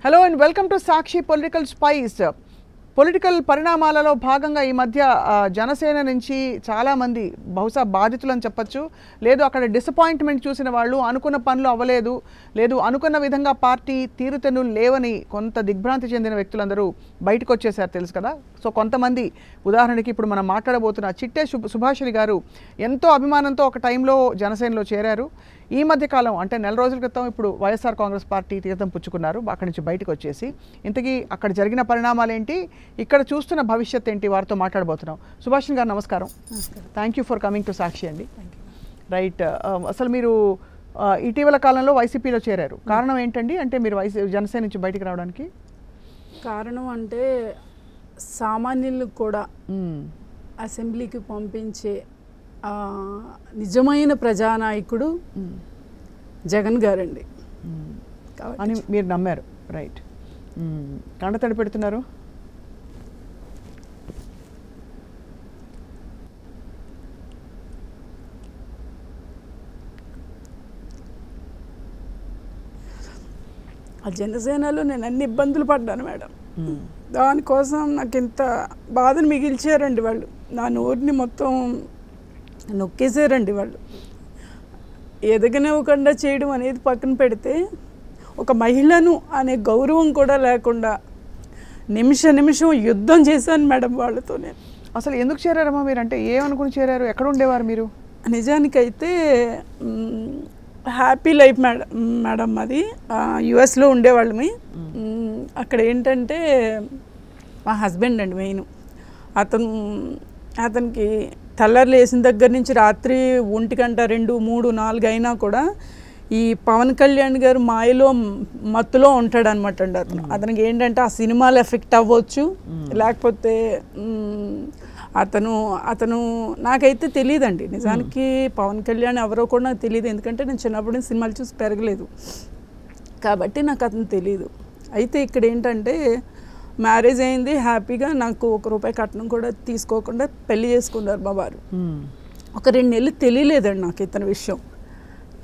Hello and welcome to Sakshi political spice. Political పరిణామాలలో భాగంగా ఈ మధ్య జనసేన నుంచి చాలామంది బహుశా బాధితులని చెప్పచ్చు, లేదు అక్కడ డిసప్పాయింట్మెంట్ చూసిన వాళ్ళు, అనుకున్న పనులు అవ్వలేదు, లేదు అనుకున్న విధంగా పార్టీ తీరుతెన్నులు లేవని కొంత దిగ్భ్రాంతి చెందిన వ్యక్తులందరూ బయటకు వచ్చేసారు, తెలుసు కదా. సో కొంతమంది, ఉదాహరణకి ఇప్పుడు మనం మాట్లాడబోతున్న చిట్టే సుభాషిణి గారు ఎంతో అభిమానంతో ఒక టైంలో జనసేనలో చేరారు. ఈ మధ్యకాలం అంటే నెల రోజుల క్రితం ఇప్పుడు వైఎస్ఆర్ కాంగ్రెస్ పార్టీ తీర్థం పుచ్చుకున్నారు, అక్కడి నుంచి బయటకు వచ్చేసి. ఇంతకీ అక్కడ జరిగిన పరిణామాలు ఏంటి, ఇక్కడ చూస్తున్న భవిష్యత్ ఏంటి, వారితో మాట్లాడబోతున్నాం. సుభాషిణి గారు నమస్కారం. Thank you for coming to Sakshi అండి. రైట్, అసలు మీరు ఇటీవల కాలంలో వైసీపీలో చేరారు, కారణం ఏంటండి? అంటే మీరు జనసేన నుంచి బయటికి రావడానికి కారణం అంటే సామాన్యులకు కూడా అసెంబ్లీకి పంపించే నిజమైన ప్రజానాయకుడు జగన్ గారండి అని మీరు నమ్మారు. రైట్, కండతడి పెడుతున్నారు. ఆ జనసేనలో నేను అన్ని ఇబ్బందులు పడ్డాను మేడం. దానికోసం నాకు ఇంత బాధను మిగిల్చారండి వాళ్ళు. నా నోరుని మొత్తం నొక్కేసారండి వాళ్ళు. ఎదగనివ్వకుండా చేయడం అనేది పక్కన పెడితే, ఒక మహిళను అనే గౌరవం కూడా లేకుండా నిమిషం యుద్ధం చేశాను మేడం వాళ్ళతో నేను. అసలు ఎందుకు చేరారమ్మా మీరు? అంటే ఏమనుకుని చేరారు? ఎక్కడ ఉండేవారు మీరు? నిజానికైతే హ్యాపీ లైఫ్ మేడం అది యుఎస్లో ఉండేవాళ్ళమి. అక్కడ ఏంటంటే మా హస్బెండ్ అండి మెయిన్. అతనికి తెల్లారులు వేసిన దగ్గర నుంచి రాత్రి 1 గంట 2, 3, 4 అయినా కూడా ఈ పవన్ కళ్యాణ్ గారు మాయలో మత్తులో ఉంటాడు అనమాట అండి. అతనికి ఏంటంటే ఆ సినిమాలు ఎఫెక్ట్ అవ్వచ్చు, లేకపోతే అతను నాకైతే తెలియదండి నిజానికి. పవన్ కళ్యాణ్ ఎవరో కూడా నాకు తెలియదు, ఎందుకంటే నేను చిన్నప్పటి నుంచి సినిమాలు చూసి పెరగలేదు కాబట్టి నాకు అతను తెలియదు. అయితే ఇక్కడ ఏంటంటే మ్యారేజ్ అయింది హ్యాపీగా, నాకు ₹1 కట్నం కూడా తీసుకోకుండా పెళ్లి చేసుకున్నారు మా వారు. ఒక 2 నెలలు తెలియలేదండి నాకు ఇతని విషయం.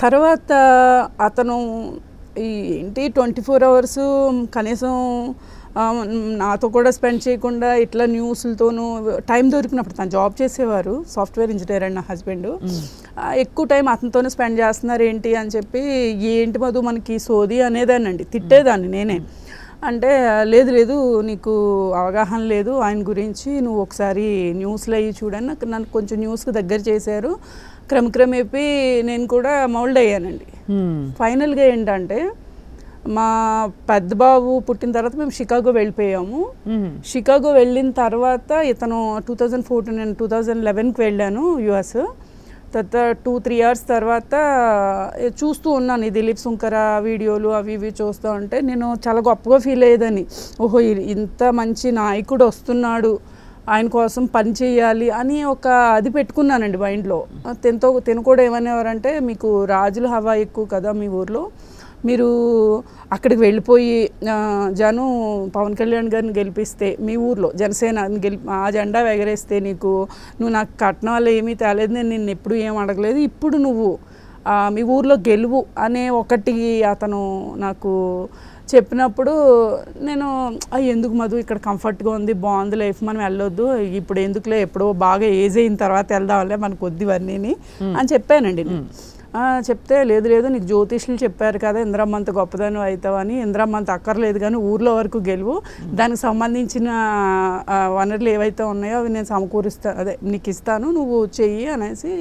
తర్వాత అతను ఏంటి 24 అవర్స్ కనీసం నాతో కూడా స్పెండ్ చేయకుండా ఇట్లా న్యూస్లతోనూ టైం దొరికినప్పుడు, తను జాబ్ చేసేవారు, సాఫ్ట్వేర్ ఇంజనీర్ అండి నా హస్బెండ్. ఎక్కువ టైం అతనితోనే స్పెండ్ చేస్తున్నారు ఏంటి అని చెప్పి, ఏంటి మధు మనకి సోది అనేదానండి, తిట్టేదాన్ని నేనే. అంటే లేదు నీకు అవగాహన లేదు ఆయన గురించి, నువ్వు ఒకసారి న్యూస్లో అయ్యి చూడని నన్ను కొంచెం న్యూస్కి దగ్గర చేశారు. క్రమేపీ నేను కూడా మౌల్డ్ అయ్యానండి. ఫైనల్గా ఏంటంటే మా పెద్ద బాబు పుట్టిన తర్వాత మేము షికాగో వెళ్ళిపోయాము. షికాగో వెళ్ళిన తర్వాత ఇతను 2014 నేను 2011కి వెళ్ళాను యుఎస్. తర్వాత 2-3 ఇయర్స్ తర్వాత చూస్తూ ఉన్నాను ఈ దిలీప్ సుంకర వీడియోలు అవి ఇవి చూస్తూ ఉంటే నేను చాలా గొప్పగా ఫీల్ అయ్యేదని. ఓహో, ఇంత మంచి నాయకుడు వస్తున్నాడు, ఆయన కోసం పని చేయాలి అని ఒక అది పెట్టుకున్నానండి మైండ్లో. తిను కూడా ఏమనేవారంటే, మీకు రాజుల హవా ఎక్కువ కదా మీ ఊర్లో, మీరు అక్కడికి వెళ్ళిపోయి పవన్ కళ్యాణ్ గారిని గెలిపిస్తే మీ ఊర్లో జనసేన ఆ జెండా ఎగరేస్తే నువ్వు నాకు కట్నాలు ఏమీ తేలేదు, నేను నిన్ను ఎప్పుడు ఏం అడగలేదు, ఇప్పుడు నువ్వు మీ ఊర్లో గెలువు అనే ఒకటి అతను నాకు చెప్పినప్పుడు నేను ఎందుకు మధు, ఇక్కడ కంఫర్ట్గా ఉంది, బాగుంది లైఫ్, మనం వెళ్ళొద్దు, ఇప్పుడు ఎందుకులే, ఎప్పుడో బాగా ఏజ్ అయిన తర్వాత వెళ్దాంలే, మనకు వద్దు ఇవన్నీ అని చెప్పానండి. చెప్తే లేదు నీకు జ్యోతిష్యులు చెప్పారు కదా ఇంద్రమ్మంత గొప్పదాని అవుతావని, ఇంద్రమ్మంత అక్కర్లేదు కానీ ఊర్లో వరకు గెలువు, దానికి సంబంధించిన వనరులు ఏవైతే ఉన్నాయో అవి నేను సమకూరుస్తాను, అదే నీకు ఇస్తాను, నువ్వు చెయ్యి అనేసి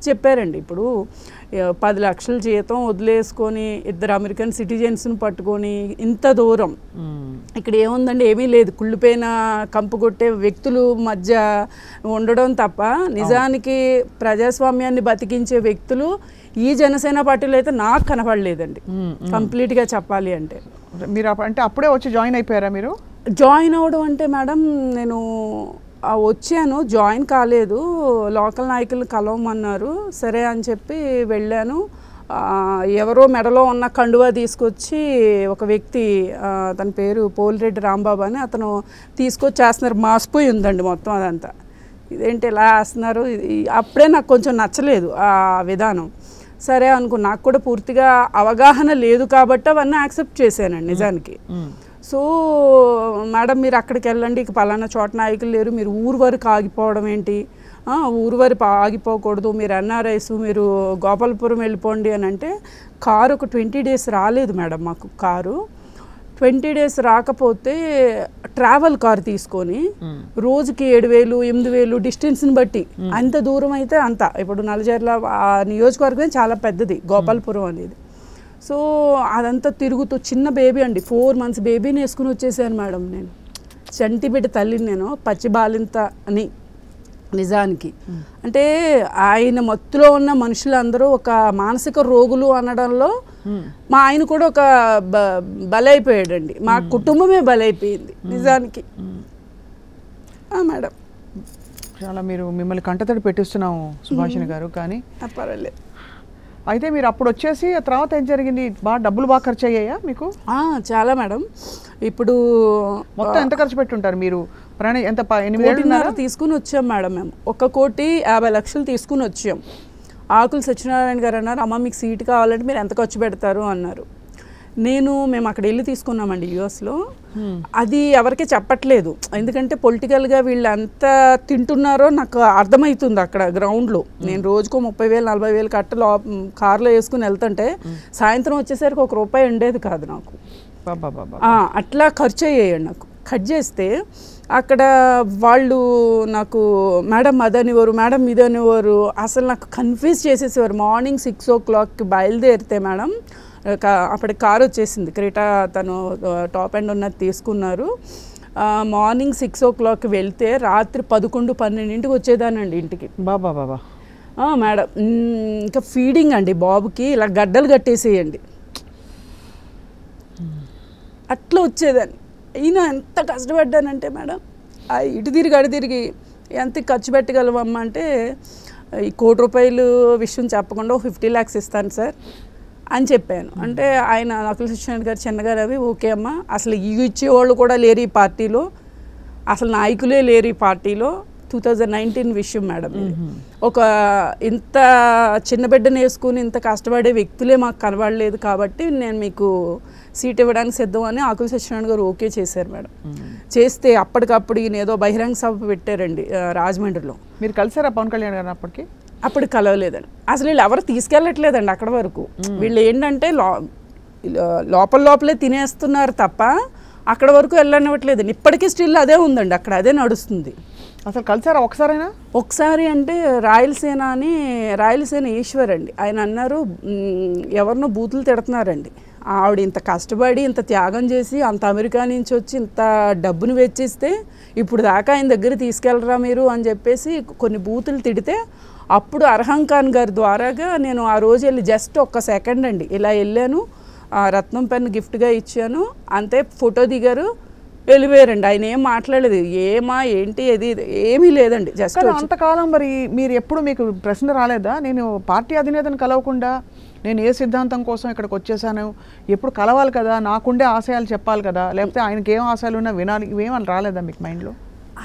చెప్పారండి. ఇప్పుడు 10 లక్షల జీతం వదిలేసుకొని 2 అమెరికన్ సిటిజన్స్ని పట్టుకొని ఇంత దూరం, ఇక్కడ ఏముందండి, ఏమీ లేదు, కుళ్ళిపోయిన కంపు కొట్టే వ్యక్తులు మధ్య ఉండడం తప్ప నిజానికి ప్రజాస్వామ్యాన్ని బతికించే వ్యక్తులు ఈ జనసేన పార్టీలో అయితే నాకు కనపడలేదండి కంప్లీట్గా చెప్పాలి అంటే. మీరు అంటే అప్పుడే వచ్చి జాయిన్ అయిపోయారా మీరు? జాయిన్ అవ్వడం అంటే మేడం, నేను వచ్చాను, జాయిన్ కాలేదు, లోకల్ నాయకులను కలవమన్నారు, సరే అని చెప్పి వెళ్ళాను. ఎవరో మెడలో ఉన్న కండువా తీసుకొచ్చి ఒక వ్యక్తి, తన పేరు పోలిరెడ్డి రాంబాబు అని, అతను తీసుకొచ్చి చేస్తున్నారు, మాసిపోయి ఉందండి మొత్తం అదంతా. ఇదేంటి ఇలా వేస్తున్నారు, అప్పుడే నాకు కొంచెం నచ్చలేదు ఆ విధానం. సరే అనుకున్నా. నాకు కూడా పూర్తిగా అవగాహన లేదు కాబట్టి అవన్నీ యాక్సెప్ట్ చేశానండి నిజానికి. సో మేడం మీరు అక్కడికి వెళ్ళండి, ఇక పలానా చోట నాయకులు లేరు, మీరు ఊరు వరకు ఆగిపోవడం ఏంటి, ఊరు వరకు ఆగిపోకూడదు, మీరు ఎన్ఆర్ఐస్, మీరు గోపాలపురం వెళ్ళిపోండి అని అంటే కారు ఒక 20 days రాలేదు మేడం మాకు. కారు 20 days రాకపోతే ట్రావెల్ కార్ తీసుకొని రోజుకి 7,000 8,000 డిస్టెన్స్ని బట్టి, అంత దూరం అయితే అంత. ఇప్పుడు నల్లజర్ల నియోజకవర్గం చాలా పెద్దది గోపాలపురం అనేది. సో అదంతా తిరుగుతూ చిన్న బేబీ అండి, 4 months బేబీని వేసుకుని వచ్చేసాను మేడం. నేను చంటి బిడ్డ తల్లిని, నేను పచ్చి బాలింత అని నిజానికి. అంటే ఆయన మత్తులో ఉన్న మనుషులందరూ ఒక మానసిక రోగులు అనడంలో మా ఆయన కూడా ఒక బలైపోయాడండి. మా కుటుంబమే బలైపోయింది నిజానికి. మేడం చాలా మిమ్మల్ని కంటతడి పెట్టిస్తున్నాము సుభాషిణి గారు. కానీ పర్వాలేదు. అయితే మీరు అప్పుడు వచ్చేసి తర్వాత ఏం జరిగింది? డబ్బులు బాగా ఖర్చు అయ్యాయా మీకు? చాలా మేడం. ఇప్పుడు మొత్తం ఎంత ఖర్చు పెట్టుంటారు మీరు? ఎంత 8,500,000 తీసుకుని వచ్చాం మేడం. మేము 1,50,00,000 తీసుకుని వచ్చాం. ఆకుల సత్యనారాయణ గారు అన్నారు, అమ్మ మీకు సీటు కావాలంటే మీరు ఎంత ఖర్చు పెడతారు అన్నారు. మేము అక్కడ వెళ్ళి తీసుకున్నామండి యుఎస్లో. అది ఎవరికి చెప్పట్లేదు, ఎందుకంటే పొలిటికల్గా వీళ్ళు ఎంత తింటున్నారో నాకు అర్థమవుతుంది అక్కడ గ్రౌండ్లో. నేను రోజుకో 30,000 40,000 కట్టలు కార్లో వేసుకుని వెళ్తుంటే సాయంత్రం వచ్చేసరికి ₹1 ఉండేది కాదు నాకు. అట్లా ఖర్చు అయ్యాయండి నాకు. కట్ చేస్తే అక్కడ వాళ్ళు నాకు మేడం అదనివారు, మేడం ఇదనివారు, అసలు నాకు కన్ఫ్యూజ్ చేసేసేవారు. మార్నింగ్ 6 o'clock బయలుదేరితే మేడం, అప్పటికి కారు వచ్చేసింది క్రీటా, తను టాప్ ఎండ్ ఉన్నది తీసుకున్నారు. మార్నింగ్ 6 o'clock వెళ్తే రాత్రి 11 12 వచ్చేదానండి ఇంటికి. బాబా మేడం ఇంకా ఫీడింగ్ అండి బాబుకి, ఇలా గడ్డలు కట్టేసేయండి, అట్లా వచ్చేదాన్ని. అయినా ఎంత కష్టపడ్డానంటే మేడం, ఇటు తిరిగి అటు తిరిగి ఎంత ఖర్చు పెట్టగలవమ్మా అంటే, ఈ ₹1,00,00,000 విషయం చెప్పకుండా 50 lakhs ఇస్తాను సార్ అని చెప్పాను. అంటే ఆయన అఖిల సత్యనారాయణ గారు చిన్నగారు అవి ఓకే అమ్మా, అసలు ఇచ్చేవాళ్ళు కూడా లేరు ఈ పార్టీలో, అసలు నాయకులే లేరు ఈ పార్టీలో. 2019 విషయం మేడం. ఒక ఇంత చిన్న బిడ్డను వేసుకుని ఇంత కష్టపడే వ్యక్తులే మాకు కనబడలేదు కాబట్టి నేను మీకు సీట్ ఇవ్వడానికి సిద్ధం అని అఖిల సత్యనారాయణ గారు ఓకే చేశారు మేడం. చేస్తే అప్పటికప్పుడు ఈయన ఏదో బహిరంగ సభ పెట్టారండి రాజమండ్రిలో. మీరు కలిసారా పవన్ కళ్యాణ్ గారు? అప్పుడు కలవలేదండి. అసలు వీళ్ళు ఎవరు తీసుకెళ్ళట్లేదండి అక్కడ వరకు. వీళ్ళు ఏంటంటే లోపలే తినేస్తున్నారు తప్ప అక్కడ వరకు వెళ్ళనివ్వట్లేదు. ఇప్పటికీ స్టిల్ అదే ఉందండి, అక్కడ అదే నడుస్తుంది. అసలు కలిసారా ఒకసారైనా? ఒకసారి అంటే రాయలసేన ఈశ్వర్ అండి, ఆయన అన్నారు ఎవరినో బూతులు తిడుతున్నారండి, ఆవిడ ఇంత కష్టపడి ఇంత త్యాగం చేసి అంత అమెరికా నుంచి వచ్చి ఇంత డబ్బును వెచ్చిస్తే ఇప్పుడు దాకా ఆయన దగ్గర తీసుకెళ్ళరా మీరు అని చెప్పేసి కొన్ని బూతులు తిడితే, అప్పుడు అర్హం ఖాన్ గారి ద్వారాగా నేను ఆ రోజు వెళ్ళి జస్ట్ 1 second అండి ఇలా వెళ్ళాను, రత్నం పెన్ గిఫ్ట్గా ఇచ్చాను, అంతే ఫోటో దిగారు, వెళ్ళిపోయారండి. ఆయన ఏం మాట్లాడలేదు, ఏంటి అది ఏమీ లేదండి. జస్ట్ అంతకాలం మరి మీరు ఎప్పుడు మీకు ప్రశ్న రాలేదా, నేను పార్టీ అధినేతను కలవకుండా నేను ఏ సిద్ధాంతం కోసం ఇక్కడికి వచ్చేసాను, ఎప్పుడు కలవాలి కదా, నాకుండే ఆశయాలు చెప్పాలి కదా, లేకపోతే ఆయనకి ఏం ఆశయాలు ఉన్నా వినాలి, ఇవేమని రాలేదా మీకు మైండ్లో?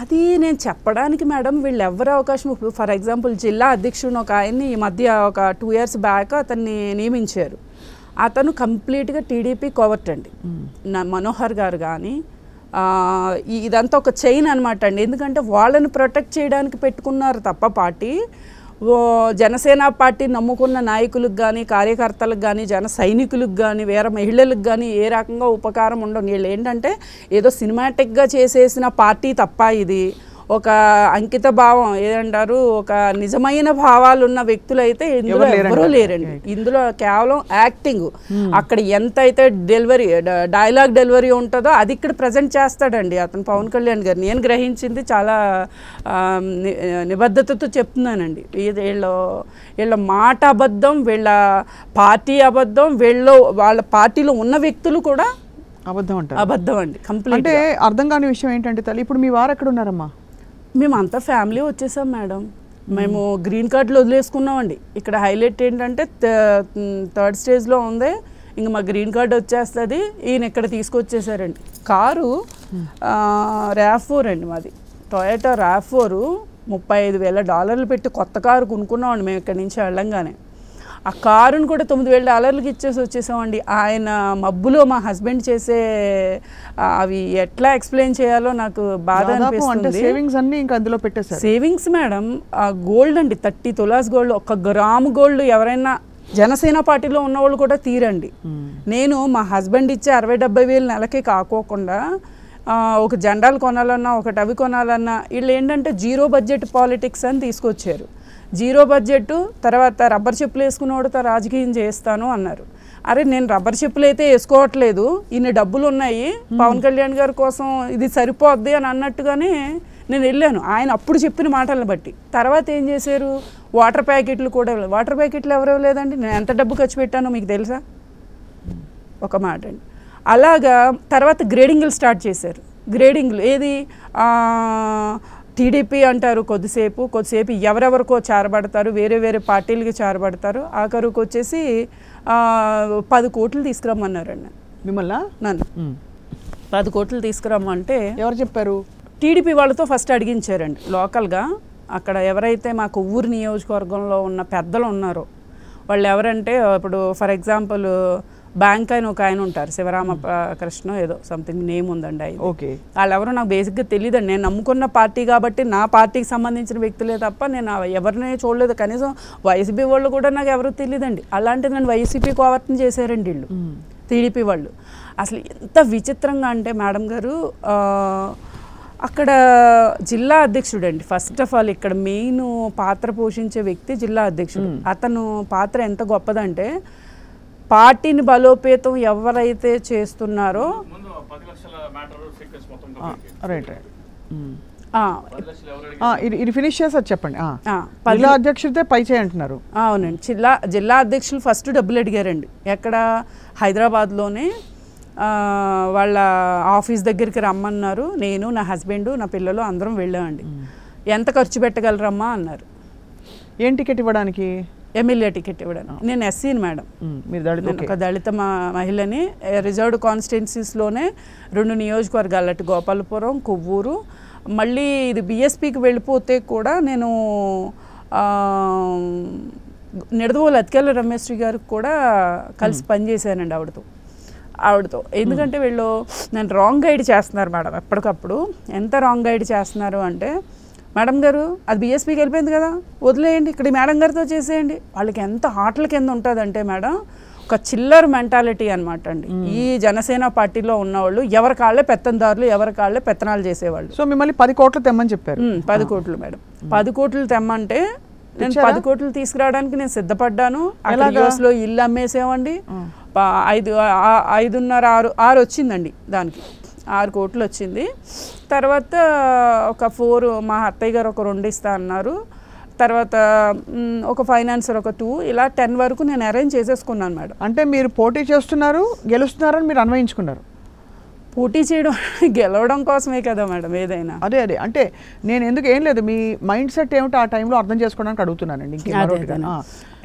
అది నేను చెప్పడానికి మేడం వీళ్ళు ఎవరు అవకాశం. ఇప్పుడు ఫర్ ఎగ్జాంపుల్ జిల్లా అధ్యక్షుడు ఒక ఆయన్ని ఈ మధ్య ఒక 2 years బ్యాక్ అతన్ని నియమించారు. అతను కంప్లీట్గా టీడీపీ కోవర్ట్ అండి. మనోహర్ గారు కానీ ఇదంతా ఒక చైన్ అనమాట అండి. ఎందుకంటే వాళ్ళని ప్రొటెక్ట్ చేయడానికి పెట్టుకున్నారు తప్ప పార్టీ, జనసేన పార్టీ నమ్ముకున్న నాయకులకు కానీ కార్యకర్తలకు కానీ జన సైనికులకు కానీ వేరే మహిళలకు కానీ ఏ రకంగా ఉపకారం ఉండవు. వీళ్ళు ఏంటంటే ఏదో సినిమాటిక్గా చేసేసిన పార్టీ తప్ప ఇది ఒక అంకిత భావం ఏదంటారు, ఒక నిజమైన భావాలు ఉన్న వ్యక్తులు అయితే ఇందులో ఎవరూ లేరండి. ఇందులో కేవలం యాక్టింగ్, అక్కడ ఎంత అయితే డైలాగ్ డెలివరీ ఉంటుందో అది ఇక్కడ ప్రజెంట్ చేస్తాడండి అతను పవన్ కళ్యాణ్ గారు. నేను గ్రహించింది చాలా నిబద్ధతతో చెప్తున్నానండి. వీళ్ళ మాట అబద్ధం, వీళ్ళ పార్టీ అబద్ధం, వాళ్ళ పార్టీలో ఉన్న వ్యక్తులు కూడా అబద్ధం అండి కంప్లీట్. అంటే అర్థం కాని విషయం ఏంటంటే తల్లి, ఇప్పుడు మీ వారు ఎక్కడ ఉన్నారమ్మా? మేమంతా ఫ్యామిలీ వచ్చేసాం మేడం. మేము గ్రీన్ కార్డులు వదిలేసుకున్నామండి. ఇక్కడ హైలైట్ ఏంటంటే 3rd stage ఉంది, ఇంక మా గ్రీన్ కార్డు వచ్చేస్తుంది. ఈయన ఇక్కడ తీసుకొచ్చేసారండి. కారు RAV4 అండి మాది, టొయోటా RAV4 $35,000 పెట్టి కొత్త కారు కొనుక్కున్నామండి మేము ఇక్కడి నుంచి వెళ్ళంగానే. ఆ కారును కూడా $9,000 ఇచ్చేసి వచ్చేసామండి. ఆయన మబ్బులో మా హస్బెండ్ చేసే అవి ఎట్లా ఎక్స్ప్లెయిన్ చేయాలో నాకు బాధ అనిపిస్తుంది. సేవింగ్స్ అన్ని ఇంకా అందులో పెట్టేశారు. సేవింగ్స్ మేడం, గోల్డ్ అండి, 30 తులాస్ గోల్డ్. 1 గ్రాము గోల్డ్ ఎవరైనా జనసేన పార్టీలో ఉన్నవాళ్ళు కూడా తీరండి. నేను మా హస్బెండ్ ఇచ్చే 60-70 వేలు నెలకి కాకోకుండా ఒక జెండాలు కొనాలన్నా, ఒకటి అవి కొనాలన్నా, వీళ్ళు ఏంటంటే జీరో బడ్జెట్ పాలిటిక్స్ అని తీసుకొచ్చారు. జీరో బడ్జెట్, తర్వాత రబ్బర్ చెప్పులు వేసుకున్నవాడితో రాజకీయం చేస్తాను అన్నారు. అరే నేను రబ్బర్ చెప్పులు అయితే వేసుకోవట్లేదు, ఇన్ని డబ్బులు ఉన్నాయి, పవన్ కళ్యాణ్ గారి కోసం ఇది సరిపోద్ది అని అన్నట్టుగానే నేను వెళ్ళాను ఆయన అప్పుడు చెప్పిన మాటలను బట్టి. తర్వాత ఏం చేశారు, వాటర్ ప్యాకెట్లు కూడా. వాటర్ ప్యాకెట్లు ఎవరు ఇవ్వలేదండి. నేను ఎంత డబ్బు ఖర్చు పెట్టానో మీకు తెలుసా? ఒక మాట అండి. అలాగా తర్వాత గ్రేడింగ్లు స్టార్ట్ చేశారు. గ్రేడింగ్లు ఏది, టీడీపీ అంటారు కొద్దిసేపు ఎవరెవరికో చేరబడతారు, వేరే వేరే పార్టీలకి చేరబడతారు. ఆఖరుకు వచ్చేసి 10 కోట్లు తీసుకురమ్మన్నారండి మిమ్మల్ని. నన్ను 10 కోట్లు తీసుకురమ్మంటే ఎవరు చెప్పారు? టీడీపీ వాళ్ళతో ఫస్ట్ అడిగించారండి లోకల్గా. అక్కడ ఎవరైతే మా కొవ్వూరు నియోజకవర్గంలో ఉన్న పెద్దలు ఉన్నారో వాళ్ళు ఎవరంటే, ఇప్పుడు ఫర్ ఎగ్జాంపుల్ బ్యాంక్ ఆయన ఒక ఆయన ఉంటారు, శివరామకృష్ణ ఏదో సంథింగ్ నేమ్ ఉందండి ఆయన. ఓకే. వాళ్ళు ఎవరో నాకు బేసిక్గా తెలియదండి. నేను నమ్ముకున్న పార్టీ కాబట్టి నా పార్టీకి సంబంధించిన వ్యక్తులే తప్ప నేను ఎవరిని చూడలేదు. కనీసం వైసీపీ వాళ్ళు కూడా నాకు ఎవరూ తెలియదండి. అలాంటిది నేను వైసీపీ కోవర్తం చేశారండి వీళ్ళు, టీడీపీ వాళ్ళు. అసలు ఎంత విచిత్రంగా అంటే మేడం గారు, అక్కడ జిల్లా అధ్యక్షుడు అండి. ఫస్ట్ ఆఫ్ ఆల్ ఇక్కడ మెయిన్ పాత్ర పోషించే వ్యక్తి జిల్లా అధ్యక్షుడు. అతను పాత్ర ఎంత గొప్పదంటే, పార్టీని బలోపేతం ఎవరైతే చేస్తున్నారో ఇది ఫినిష్ చేసి చెప్పండి. జిల్లా అధ్యక్షుడితే పై చేయంటున్నారు. అవునండి, జిల్లా అధ్యక్షులు ఫస్ట్ డబ్బులు అడిగారండి. ఎక్కడ, హైదరాబాద్లోనే వాళ్ళ ఆఫీస్ దగ్గరికి రమ్మన్నారు. నేను, నా హస్బెండ్, నా పిల్లలు అందరం వెళ్ళామండి. ఎంత ఖర్చు పెట్టగలరమ్మా అన్నారు. ఏం టికెట్ ఇవ్వడానికి? ఎమ్మెల్యే టికెట్ ఇవ్వడానికి. నేను ఎస్సీని మేడం, నేను ఒక దళిత మహిళని. రిజర్వ్డ్ కాన్స్టిట్యున్సీస్లోనే 2 నియోజకవర్గాలు, అటు గోపాలపురం, కొవ్వూరు. మళ్ళీ ఇది బీఎస్పీకి వెళ్ళిపోతే కూడా నేను నిడదవోలు అతికెళ్ళ రమేశ్వరి గారికి కూడా కలిసి పనిచేశానండి ఆవిడతో. ఎందుకంటే వీళ్ళు నేను రాంగ్ గైడ్ చేస్తున్నారు మేడం ఎప్పటికప్పుడు. ఎంత రాంగ్ గైడ్ చేస్తున్నారు అంటే, మేడం గారు అది బీఎస్పీకి వెళ్ళిపోయింది కదా, వదిలేయండి, ఇక్కడ మేడం గారితో చేసేయండి. వాళ్ళకి ఎంత ఆటల కింద ఉంటుందంటే మేడం, ఒక చిల్లర్ మెంటాలిటీ అనమాట అండి. ఈ జనసేన పార్టీలో ఉన్నవాళ్ళు ఎవరి కాళ్ళే పెత్తందారులు, ఎవరి కాళ్ళే పెత్తనాలు చేసేవాళ్ళు. సో మిమ్మల్ని 10 కోట్లు తెమ్మని చెప్పారు. 10 కోట్లు మేడం. 10 కోట్లు తెమ్మంటే నేను 10 కోట్లు తీసుకురావడానికి నేను సిద్ధపడ్డాను. యూఎస్లో ఇల్లు అమ్మేసామండి. 5.5-6 వచ్చిందండి దానికి. 6 కోట్లు వచ్చింది. తర్వాత ఒక 4 మా అత్తయ్య గారు ఒక 2 ఇస్తా అన్నారు. తర్వాత ఒక ఫైనాన్సర్ ఒక 2, ఇలా 10 వరకు నేను అరేంజ్ చేసేసుకున్నాను మేడం. అంటే మీరు పోటీ చేస్తున్నారు, గెలుస్తున్నారని మీరు అన్వయించుకున్నారు. పోటీ చేయడం గెలవడం కోసమే కదా మేడం ఏదైనా. అదే అంటే నేను ఎందుకు, ఏం లేదు, మీ మైండ్ సెట్ ఏమిటో ఆ టైంలో అర్థం చేసుకోవడానికి అడుగుతున్నానండి.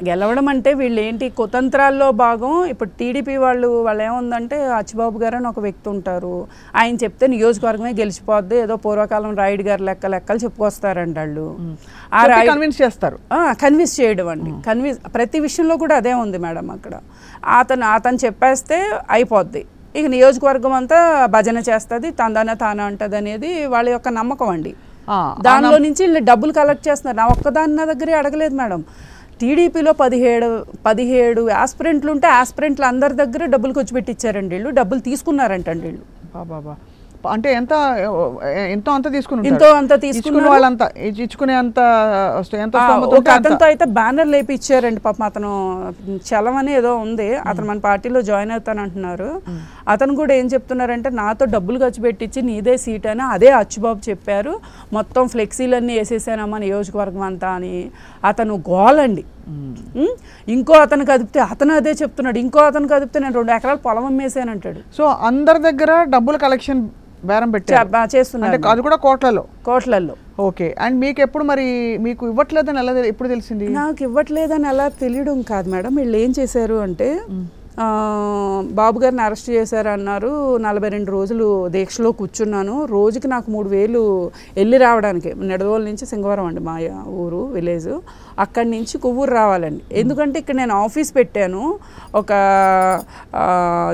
గెలవడం అంటే వీళ్ళు ఏంటి, కుతంత్రాల్లో భాగం. ఇప్పుడు టీడీపీ వాళ్ళు ఏముందంటే, అచ్చిబాబు గారు అని ఒక వ్యక్తి ఉంటారు, ఆయన చెప్తే నియోజకవర్గమే గెలిచిపోద్ది, ఏదో పూర్వకాలం రాయుడు గారు లెక్కలు చెప్పుకొస్తారండి వాళ్ళు. కన్విన్స్ చేస్తారు. కన్విన్స్ చేయడం అండి, ప్రతి విషయంలో కూడా అదే ఉంది మేడం. అక్కడ అతను చెప్పేస్తే అయిపోద్ది, ఇక నియోజకవర్గం అంతా భజన చేస్తుంది, తానా అంటది అనేది వాళ్ళ యొక్క నమ్మకం అండి. దానిలో నుంచి డబ్బులు కలెక్ట్ చేస్తున్నారు. నా ఒక్కదాని నా దగ్గరే అడగలేదు మేడం. టీడీపీలో 17 ఆస్పిరెంట్లు ఉంటే ఆస్పిరెంట్లు అందరి దగ్గర డబ్బులు ఖర్చు పెట్టించారండి వీళ్ళు. డబ్బులు తీసుకున్నారంటండి వీళ్ళు. బాబా, అంటే ఎంతో అంత తీసుకున్న వాళ్ళంతా ఇచ్చుకునే అంత. ఒక అతనితో అయితే బ్యానర్ లేపి ఇచ్చారండి పాపం. అతను చలం అని ఏదో ఉంది, అతను మన పార్టీలో జాయిన్ అవుతానంటున్నారు. అతను కూడా ఏం చెప్తున్నారంటే, నాతో డబ్బులు ఖర్చు పెట్టించి నీదే సీట్ అని అదే అచ్చుబాబు చెప్పారు, మొత్తం ఫ్లెక్సీలన్నీ వేసేసానమ్మా నియోజకవర్గం అంతా అని అతను గోలండి. ఇంకో అతను కదిపితే అతను అదే చెప్తున్నాడు, ఇంకో అతను కదిపితే నేను 2 ఎకరాలు పొలం అమ్మేసానంటాడు. సో అందరి దగ్గర డబ్బుల కలెక్షన్ బేరం చేస్తున్నారు, అది కూడా కోట్లలో. ఓకే. అండ్ మీకు ఎప్పుడు మరి మీకు ఇవ్వట్లేదని ఎలా ఎప్పుడు తెలిసింది? నాకు ఇవ్వట్లేదని ఎలా తెలియడం కాదు మేడం. వీళ్ళు ఏం చేశారు అంటే, బాబు గారిని అరెస్ట్ చేశారన్నారు. 42 రోజులు దీక్షలో కూర్చున్నాను. రోజుకి నాకు 3000 వెళ్ళి రావడానికి, నిడదవోలు నుంచి సింగవరం అండి మా ఊరు విలేజ్, అక్కడి నుంచి కొవ్వూరు రావాలండి. ఎందుకంటే ఇక్కడ నేను ఆఫీస్ పెట్టాను, ఒక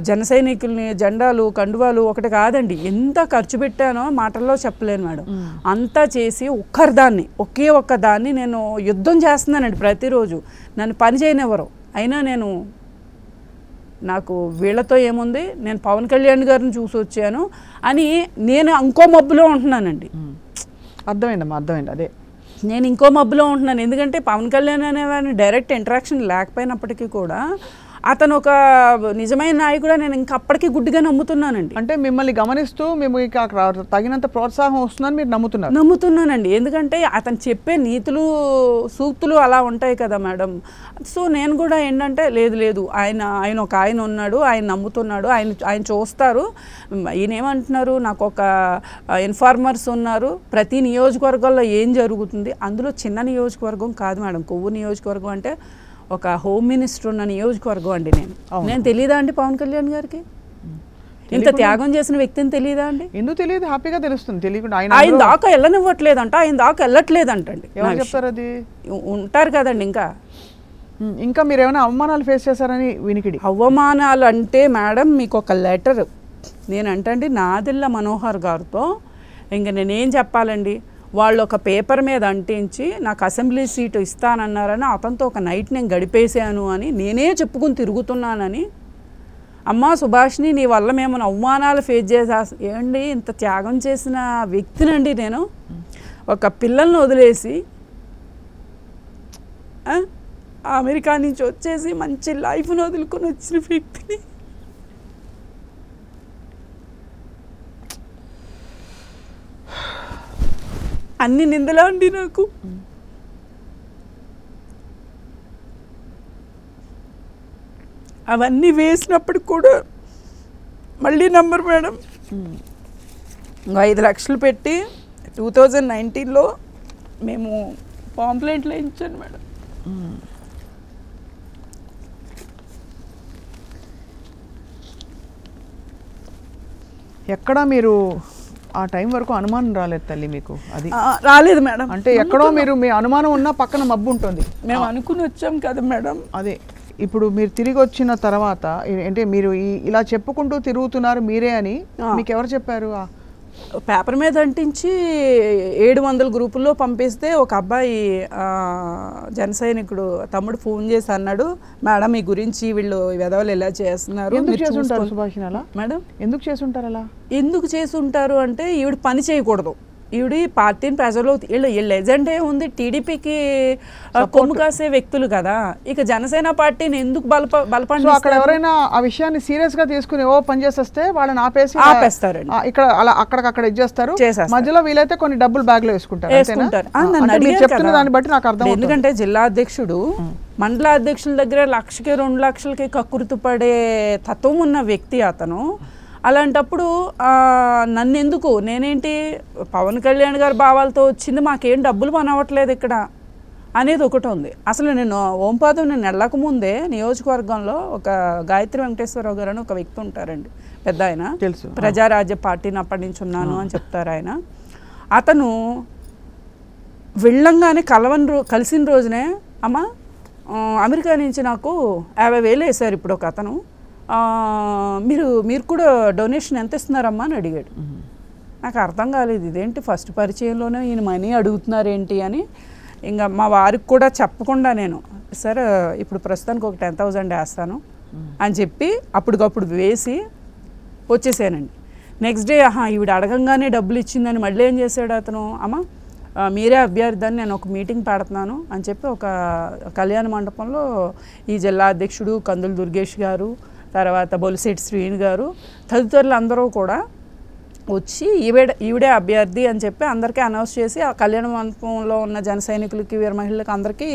జన సైనికుల్ని జెండాలు కండువాలు ఒకటి కాదండి, ఎంత ఖర్చు పెట్టానో మాటల్లో చెప్పలేను మేడం. అంతా చేసి ఒకే ఒక్కదాన్ని నేను యుద్ధం చేస్తున్నానండి ప్రతిరోజు. నన్ను పని చేయనివ్వరు. అయినా నాకు వీళ్ళతో ఏముంది, నేను పవన్ కళ్యాణ్ గారిని చూసి వచ్చాను అని నేను ఇంకో మబ్బులో ఉంటున్నానండి. అర్థమైందమ్మా, అర్థమైంది. అదే నేను ఇంకో మబ్బులో ఉంటున్నాను. ఎందుకంటే పవన్ కళ్యాణ్ అనేవాడిని డైరెక్ట్ ఇంటరాక్షన్ లేకపోయినప్పటికీ కూడా అతను ఒక నిజమైన నాయకుడు నేను ఇంకా అప్పటికీ గుడ్డిగా నమ్ముతున్నానండి. అంటే మిమ్మల్ని గమనిస్తూ మేము తగినంత ప్రోత్సాహం వస్తుందని మీరు నమ్ముతున్నానండి. ఎందుకంటే అతను చెప్పే నీతులు సూక్తులు అలా ఉంటాయి కదా మేడం. సో నేను కూడా ఏంటంటే లేదు ఆయన ఒక ఆయన ఉన్నాడు, ఆయన నమ్ముతున్నాడు, ఆయన చూస్తారు. ఈయన ఏమంటున్నారు, నాకు ఒక ఇన్ఫార్మర్స్ ఉన్నారు, ప్రతి నియోజకవర్గాల్లో ఏం జరుగుతుంది. అందులో చిన్న నియోజకవర్గం కాదు మేడం, కొవ్వూరు నియోజకవర్గం అంటే ఒక హోమ్ మినిస్టర్ ఉన్న నియోజకవర్గం అండి. నేను తెలీదా అండి పవన్ కళ్యాణ్ గారికి? ఇంత త్యాగం చేసిన వ్యక్తిని తెలియదా అండి? ఎందుకు తెలియదు? హ్యాపీగా తెలుస్తుంది. తెలియకుండా ఆయన దాకా వెళ్ళనివ్వట్లేదంట, ఆయన దాకా వెళ్ళట్లేదంటండి. ఎవరు చెప్తారు? అది ఉంటారు కదండి. ఇంకా మీరు ఏమైనా అవమానాలు ఫేస్ చేశారని వినికిడి? అవమానాలు అంటే మేడం మీకు ఒక లెటర్ నేనంటండి నాదెల్ల మనోహర్ గారితో ఇంకా నేనేం చెప్పాలండి. వాళ్ళు ఒక పేపర్ మీద అంటించి నాకు అసెంబ్లీ సీటు ఇస్తానన్నారని అతనితో ఒక నైట్ నేను గడిపేశాను అని నేనే చెప్పుకుని తిరుగుతున్నానని. అమ్మా సుభాష్ని, నీ వల్ల మేము అవమానాలు ఫేస్ ఏంటి, ఇంత త్యాగం చేసిన వ్యక్తినండి నేను. ఒక పిల్లల్ని వదిలేసి అమెరికా నుంచి వచ్చేసి మంచి లైఫ్ను వదులుకొని వచ్చిన వ్యక్తిని. అన్ని నిందలా అండి నాకు. అవన్నీ వేసినప్పుడు కూడా మళ్ళీ నంబర్ మేడం 5 లక్షలు పెట్టి 2019లో మేము పాంప్లెంట్లో ఇచ్చాను మేడం. ఎక్కడా మీరు ఆ టైం వరకు అనుమానం రాలేదు తల్లి మీకు? అది రాలేదు మేడం. అంటే ఎక్కడో మీరు మీ అనుమానం ఉన్నా పక్కన మబ్బు ఉంటుంది. మేము అనుకుని వచ్చాం కదా మేడం. అదే ఇప్పుడు మీరు తిరిగి వచ్చిన తర్వాత అంటే మీరు ఇలా చెప్పుకుంటూ తిరుగుతున్నారు మీరే అని మీకు ఎవరు చెప్పారు? పేపర్ మీద అంటించి 700 గ్రూపుల్లో పంపిస్తే ఒక అబ్బాయి జన సైనికుడు తమ్ముడు ఫోన్ చేసి అన్నాడు, మేడం మీ గురించి వీళ్ళు వెధవలు ఎలా చేస్తున్నారు. మేడం ఎందుకు చేసుంటారు అలా? ఎందుకు చేసుంటారు అంటే ఈవిడ పని చేయకూడదు, ఈవిడ పార్టీని ప్రజలు వీళ్ళు ఎజెండే ఉంది, టీడీపీకి కొమ్ము కాసే వ్యక్తులు కదా. ఇక జనసేన పార్టీని ఎందుకు బలపండి? అక్కడ ఎవరైనా ఆ విషయాన్ని సీరియస్ గా తీసుకుని పని చేసేస్తే వాళ్ళని ఆపేస్తారు. ఇక్కడ అలా అక్కడికక్కడ ఇచ్చేస్తారు, మధ్యలో వీలైతే కొన్ని డబ్బులు బ్యాగ్ లో వేసుకుంటారు. చెప్తున్న దాన్ని బట్టి నాకు అర్థం. ఎందుకంటే జిల్లా అధ్యక్షుడు మండల అధ్యక్షుల దగ్గర 1,00,000కి 2,00,000కి కక్కుర్తి పడే తత్వం ఉన్న వ్యక్తి అతను. అలాంటప్పుడు నన్ను ఎందుకు, నేనేంటి పవన్ కళ్యాణ్ గారి భావాలతో వచ్చింది, మాకేం డబ్బులు పనవట్లేదు ఇక్కడ అనేది ఒకటి ఉంది. అసలు నేను ఓంపాదం నేను వెళ్ళకముందే నియోజకవర్గంలో ఒక గాయత్రి వెంకటేశ్వరరావు గారు అని ఒక వ్యక్తి ఉంటారండి, పెద్ద ఆయన, తెలుసు, ప్రజారాజ్య పార్టీని అప్పటి నుంచి ఉన్నాను అని చెప్తారు ఆయన. అతను వెళ్ళంగానే కలిసిన రోజునే, అమ్మ అమెరికా నుంచి నాకు 50,000 వేశారు ఇప్పుడు ఒక అతను, మీరు కూడా డొనేషన్ ఎంత ఇస్తున్నారమ్మా అని అడిగాడు. నాకు అర్థం కాలేదు, ఇదేంటి ఫస్ట్ పరిచయంలోనే ఈయన మనీ అడుగుతున్నారేంటి అని. ఇంకా మా వారికి కూడా చెప్పకుండా నేను, సార్ ఇప్పుడు ప్రస్తుతానికి ఒక 10,000 వేస్తాను అని చెప్పి అప్పటికప్పుడు వేసి వచ్చేసానండి. నెక్స్ట్ డే ఈవిడ అడగంగానే డబ్బులు ఇచ్చిందని మళ్ళీ ఏం చేశాడు అతను, అమ్మ మీరే అభ్యర్థి అని నేను ఒక మీటింగ్ పెడుతున్నాను అని చెప్పి ఒక కళ్యాణ మండపంలో ఈ జిల్లా అధ్యక్షుడు కందులు దుర్గేష్ గారు, తర్వాత బొలిశెట్టి శ్రీని గారు తదితరులు అందరూ కూడా వచ్చి ఈవిడే అభ్యర్థి అని చెప్పి అందరికీ అనౌన్స్ చేసి ఆ కళ్యాణ మండపంలో ఉన్న జన సైనికులకి వీర మహిళలకు అందరికీ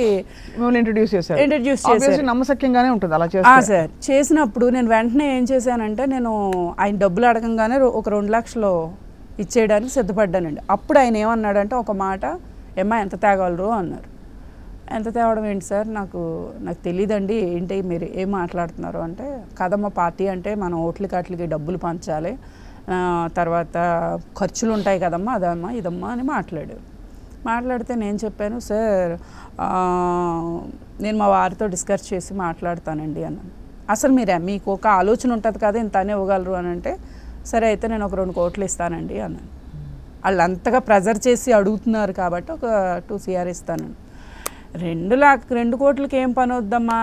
ఇంట్రడ్యూస్ చేశారు. నమ్మసక్యంగానే ఉంటుంది అలా సార్. చేసినప్పుడు నేను వెంటనే ఏం చేశానంటే, నేను ఆయన డబ్బులు అడగంగానే ఒక 2 లక్షలు ఇచ్చేయడానికి సిద్ధపడ్డానండి. అప్పుడు ఆయన ఏమన్నాడంటే ఒక మాట, ఏమ్మా ఎంత తేగలరు అన్నారు. ఎంత తేవడం ఏంటి సార్, నాకు తెలియదండి, ఏంటి మీరు ఏం మాట్లాడుతున్నారు అంటే, కదమ్మ పార్టీ అంటే మనం ఓట్లకి అట్లకి డబ్బులు పంచాలి, తర్వాత ఖర్చులు ఉంటాయి కదమ్మా, అదమ్మా ఇదమ్మా అని మాట్లాడితే నేను చెప్పాను, సార్ నేను మా వారితో డిస్కస్ చేసి మాట్లాడతానండి అన్నాను. అసలు మీకు ఒక ఆలోచన ఉంటుంది కదా ఇంత అని ఇవ్వగలరు అని అంటే, సరే అయితే నేను ఒక 2 కోట్లు ఇస్తానండి అన్నాను. వాళ్ళు అంతగా ప్రెజర్ చేసి అడుగుతున్నారు కాబట్టి ఒక 2 CR ఇస్తానండి. 2 కోట్లకి ఏం పని వద్దమ్మా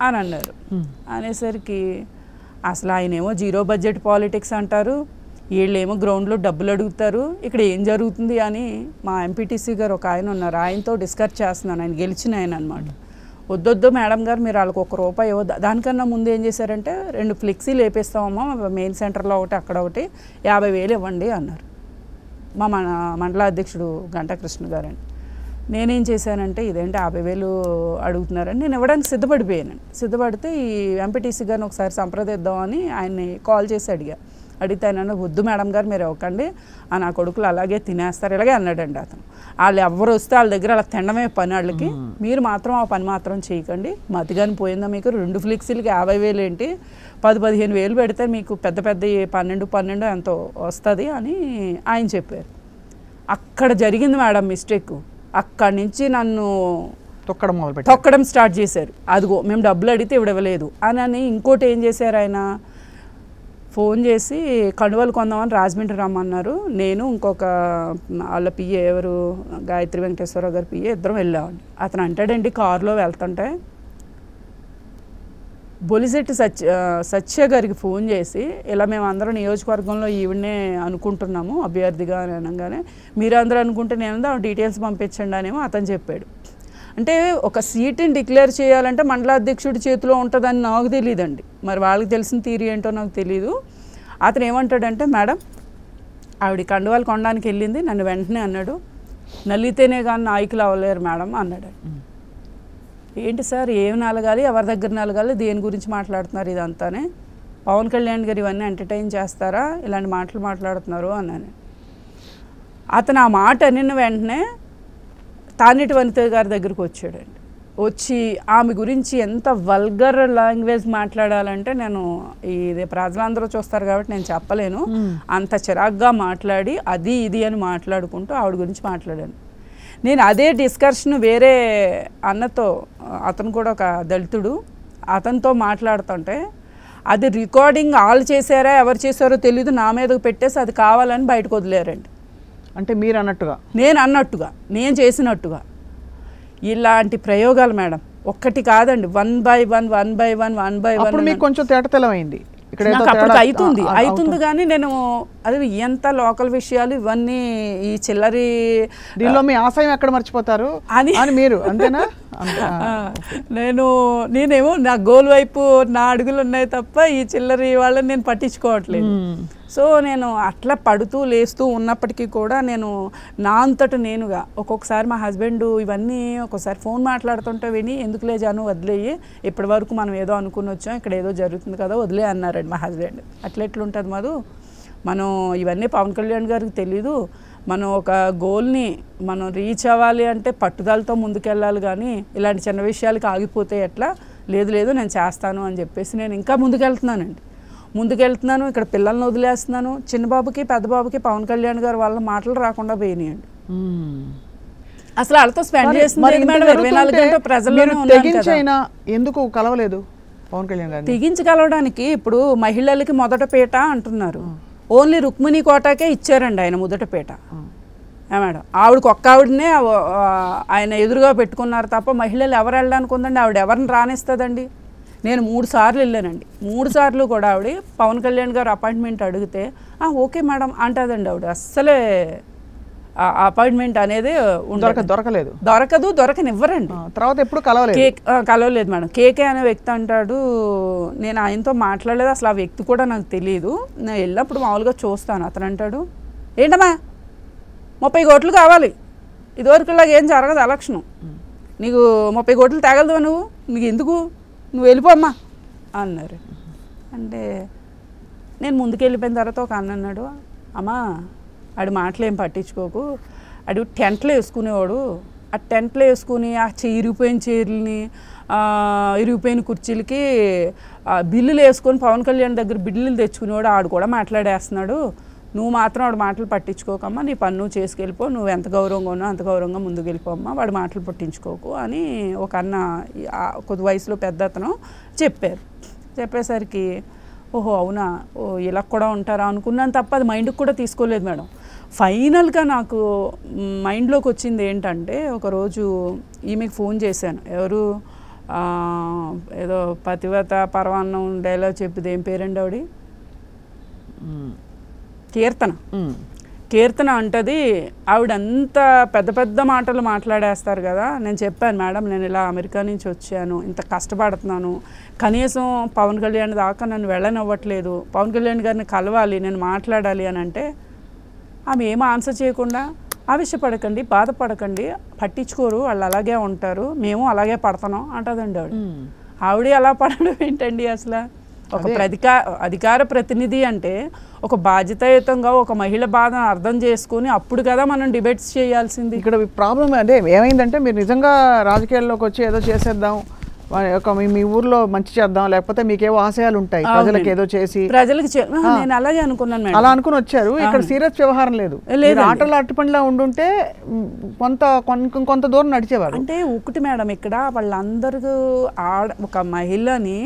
అని అన్నారు. అనేసరికి అసలు ఆయనేమో జీరో బడ్జెట్ పాలిటిక్స్ అంటారు, వీళ్ళేమో గ్రౌండ్లో డబ్బులు అడుగుతారు, ఇక్కడ ఏం జరుగుతుంది అని మా ఎంపీటీసీ గారు ఒక ఆయన ఉన్నారు, ఆయనతో డిస్కస్ చేస్తున్నాను, ఆయన గెలిచిన ఆయన అనమాట. వద్దొద్దు మేడం గారు, మీరు వాళ్ళకి ₹1 ఇవ్వద్దు. దానికన్నా ముందు ఏం చేశారంటే 2 ఫ్లెక్సీలు వేపిస్తామమ్మా మెయిన్ సెంటర్లో ఒకటి అక్కడ ఒకటి, 50,000 ఇవ్వండి అన్నారు మా మండల అధ్యక్షుడు గంటా కృష్ణ గారని. నేనేం చేశానంటే ఇదేంటి 50,000 అడుగుతున్నారని నేను ఇవ్వడానికి సిద్ధపడితే ఈ ఎంపీటీసీ గారిని ఒకసారి సంప్రదిద్దామని ఆయన్ని కాల్ చేసి అడిగితే ఆయన, వద్దు మేడం గారు మీరు ఇవ్వకండి, నా కొడుకులు అలాగే తినేస్తారు ఇలాగే అన్నాడండి అతను. వాళ్ళు ఎవరు వస్తే వాళ్ళ దగ్గర అలా తినడమే పని వాళ్ళకి, మీరు మాత్రం ఆ పని మాత్రం చేయకండి, మతిగాని పోయిందా మీకు, 2 ఫ్లెక్సీలకి 50,000 ఏంటి, 10-15,000 పెడితే మీకు పెద్ద 12 ఎంతో వస్తుంది అని ఆయన చెప్పారు. అక్కడ జరిగింది మేడం మిస్టేక్. అక్కడి నుంచి నన్ను తొక్కడం స్టార్ట్ చేశారు. అదిగో మేము డబ్బులు అడిగితే ఇవ్వలేదు అని. ఇంకోటి ఏం చేశారు, ఆయన ఫోన్ చేసి కండువలు కొందామని రాజమండ్రి రమ్మన్నారు. నేను ఇంకొక వాళ్ళ పిఏ ఎవరు గాయత్రి వెంకటేశ్వరరావు గారి పిఏ ఇద్దరం వెళ్ళామండి. అతను అంటాడండి కారులో వెళ్తుంటే, బొలిశెట్టి సత్య గారికి ఫోన్ చేసి, ఇలా మేము అందరం నియోజకవర్గంలో ఈవిడనే అనుకుంటున్నాము అభ్యర్థిగా అని అనగానే, మీరు అందరూ అనుకుంటే నేను డీటెయిల్స్ పంపించండి అనేమో అతను చెప్పాడు. అంటే ఒక సీట్ని డిక్లేర్ చేయాలంటే మండలాధ్యక్షుడి చేతిలో ఉంటుందని నాకు తెలియదండి, మరి వాళ్ళకి తెలిసిన థియరీ ఏంటో నాకు తెలీదు. అతను ఏమంటాడంటే, మేడం ఆవిడ కండువాలు కొనడానికి వెళ్ళింది, నన్ను వెంటనే అన్నాడు, నల్లితేనే కానీ నాయకులు అవ్వలేరు మేడం అన్నాడు. ఏంటి సార్ ఏం నలగాలి, ఎవరి దగ్గర నలగాలి, దేని గురించి మాట్లాడుతున్నారు ఇదంతానే, పవన్ కళ్యాణ్ గారు ఇవన్నీ ఎంటర్టైన్ చేస్తారా, ఇలాంటి మాటలు మాట్లాడుతున్నారు అన్నాను. అతను ఆ మాట అనిన వెంటనే తానేటి వనిత గారి దగ్గరికి వచ్చాడండి. వచ్చి ఆమె గురించి ఎంత వల్గర్ లాంగ్వేజ్ మాట్లాడాలంటే, నేను ఇది ప్రజలందరూ చూస్తారు కాబట్టి నేను చెప్పలేను, అంత చిరాగ్గా మాట్లాడి అది ఇది అని మాట్లాడుకుంటూ ఆవిడ గురించి మాట్లాడాను. నేను అదే డిస్కషన్ వేరే అన్నతో, అతను కూడా ఒక దళితుడు, అతనితో మాట్లాడుతుంటే, అది రికార్డింగ్ వాళ్ళు చేశారా ఎవరు చేశారో తెలీదు, నా మీదకు పెట్టేసి అది కావాలని బయటకు వదిలేరండి. అంటే మీరు అన్నట్టుగా, నేను అన్నట్టుగా, నేను చేసినట్టుగా. ఇలాంటి ప్రయోగాలు మేడం ఒక్కటి కాదండి, 1 by 1 మీకు కొంచెం తేటతెలమైంది. అప్పటికి అవుతుంది కానీ నేను అది ఎంత లోకల్ విషయాలు ఇవన్నీ ఈ చిల్లరి దీనిలో మీ ఆశయం ఎక్కడ మర్చిపోతారు అని మీరు అంతేనా? నేనేమో నా గోల్ వైపు నా అడుగులు ఉన్నాయి తప్ప ఈ చిల్లరి వాళ్ళని నేను పట్టించుకోవట్లేదు. సో నేను అట్లా పడుతూ లేస్తూ ఉన్నప్పటికీ కూడా నేను నా అంతట నేనుగా ఒక్కొక్కసారి మా హస్బెండ్ ఇవన్నీ ఒక్కోసారి ఫోన్ మాట్లాడుతుంటే విని, ఎందుకులే జాను వదిలేయి, ఇప్పటి వరకు మనం ఏదో అనుకుని వచ్చాం, ఇక్కడ ఏదో జరుగుతుంది కదా వదిలే అన్నారండి మా హస్బెండ్. అట్లా ఎట్లుంటుంది మధు, మనం ఇవన్నీ పవన్ కళ్యాణ్ గారికి తెలీదు, మనం ఒక గోల్ని మనం రీచ్ అవ్వాలి అంటే పట్టుదలతో ముందుకెళ్ళాలి, కానీ ఇలాంటి చిన్న విషయాలకి ఆగిపోతే ఎట్లా, లేదు నేను చేస్తాను అని చెప్పేసి నేను ఇంకా ముందుకెళ్తున్నాను. ఇక్కడ పిల్లల్ని వదిలేస్తున్నాను. చిన్న బాబుకి పెద్ద బాబుకి పవన్ కళ్యాణ్ గారు వాళ్ళ మాటలు రాకుండా పోయినాయండి. అసలు వాళ్ళతో స్పెండ్ చేస్తుంది మేడం 24 గంటలు ప్రజల్లోనే ఉన్నాను. ఎందుకు కలవలేదు పవన్ కళ్యాణ్ గారు? తెగించి కలవడానికి ఇప్పుడు మహిళలకి మొదట పీట అంటున్నారు, ఓన్లీ రుక్మిణి కోటాకే ఇచ్చారండి ఆయన మొదట పీట. మేడం ఆవిడకి ఒక్క ఆవిడనే ఆయన ఎదురుగా పెట్టుకున్నారు తప్ప మహిళలు ఎవరు వెళ్ళడానికి ఉందండి, ఆవిడ ఎవరిని రానిస్తుందండి. నేను 3 సార్లు వెళ్ళానండి. 3 సార్లు కూడా ఆవిడ పవన్ కళ్యాణ్ గారు అపాయింట్మెంట్ అడిగితే ఓకే మేడం అంటుందండి. ఆవిడ అస్సలే అపాయింట్మెంట్ అనేది దొరకనివ్వరండి. తర్వాత ఎప్పుడు కలవలేదు మేడం. కేకే అనే వ్యక్తి అంటాడు, నేను ఆయనతో మాట్లాడలేదు, అసలు ఆ వ్యక్తి కూడా నాకు తెలియదు, నేను వెళ్ళినప్పుడు మామూలుగా చూస్తాను. అతను అంటాడు, ఏంటమ్మా 30 కోట్లు కావాలి, ఇదివరకులాగా ఏం జరగదు ఎలక్షను, నీకు 30 కోట్లు తగలదు, నీకు ఎందుకు, నువ్వు వెళ్ళిపోమ్మా అన్నారు. అంటే నేను ముందుకెళ్ళిపోయిన తర్వాత ఒక అన్న అన్నాడు, అమ్మా ఆడి మాటలు ఏం పట్టించుకోకు, ఆడు టెంట్లు వేసుకునేవాడు, ఆ టెంట్లు వేసుకుని ఆ ఇరిగిపోయిన చైర్లని ఇరిగిపోయిన కుర్చీలకి బిల్లులు వేసుకొని పవన్ కళ్యాణ్ దగ్గర బిల్లులు తెచ్చుకునేవాడు ఆడు కూడా మాట్లాడేస్తున్నాడు. నువ్వు మాత్రం వాడు మాటలు పట్టించుకోకమ్మా, నీ పని నువ్వు చేసుకెళ్ళిపో, నువ్వు ఎంత గౌరవంగా ఉన్నావు అంత గౌరవంగా ముందుకు వెళ్ళిపోమ్మా, వాడు మాటలు పట్టించుకోకు అని ఒక అన్న కొద్ది వయసులో పెద్ద అతను చెప్పారు. చెప్పేసరికి ఓహో అవునా, ఓ ఇలా కూడా ఉంటారా అనుకున్నాను తప్ప అది మైండ్కి కూడా తీసుకోలేదు మేడం. ఫైనల్గా నాకు మైండ్లోకి వచ్చింది ఏంటంటే, ఒకరోజు ఈమెకి ఫోన్ చేశాను. ఎవరు ఏదో పతివత పరవాన్నం డైలాగ్ చెప్పింది, ఏం పేరండి ఆవిడ, కీర్తన అంటది. ఆవిడంత పెద్ద పెద్ద మాటలు మాట్లాడేస్తారు కదా. నేను చెప్పాను మేడం, నేను ఇలా అమెరికా నుంచి వచ్చాను, ఇంత కష్టపడుతున్నాను, కనీసం పవన్ కళ్యాణ్ దాకా నన్ను వెళ్ళనివ్వట్లేదు, పవన్ కళ్యాణ్ గారిని కలవాలి, నేను మాట్లాడాలి అని అంటే ఆమె ఏం ఆన్సర్ చేయకుండా, ఆవేశపడకండి, బాధపడకండి, పట్టించుకోరు, వాళ్ళు అలాగే ఉంటారు, మేము అలాగే పడుతున్నాం అంటదండి ఆవిడ. ఆవిడ అలా పడడం ఏంటండి అసలు? ఒక అధికార ప్రతినిధి అంటే ఒక బాధ్యతాయుతంగా ఒక మహిళ బాధను అర్థం చేసుకుని అప్పుడు కదా మనం డిబేట్స్ చేయాల్సింది. ఇక్కడ ప్రాబ్లం అదే ఏమైందంటే, మీరు నిజంగా రాజకీయాల్లోకి వచ్చి ఏదో చేసేద్దాం, ఒక మీ ఊర్లో మంచి చేద్దాం, లేకపోతే మీకేవో ఆశయాలు ఉంటాయి, ప్రజలకు ఏదో చేసి ప్రజలకు నేను అలాగే అనుకున్నాను, అలా అనుకుని వచ్చారు. ఇక్కడ సీరియస్ వ్యవహారం లేదు. ఆటలు అట్టుపండిలా ఉండుంటే కొంత దూరం నడిచేవారు. అంటే ఒకటి మేడం, ఇక్కడ వాళ్ళందరూ ఒక మహిళని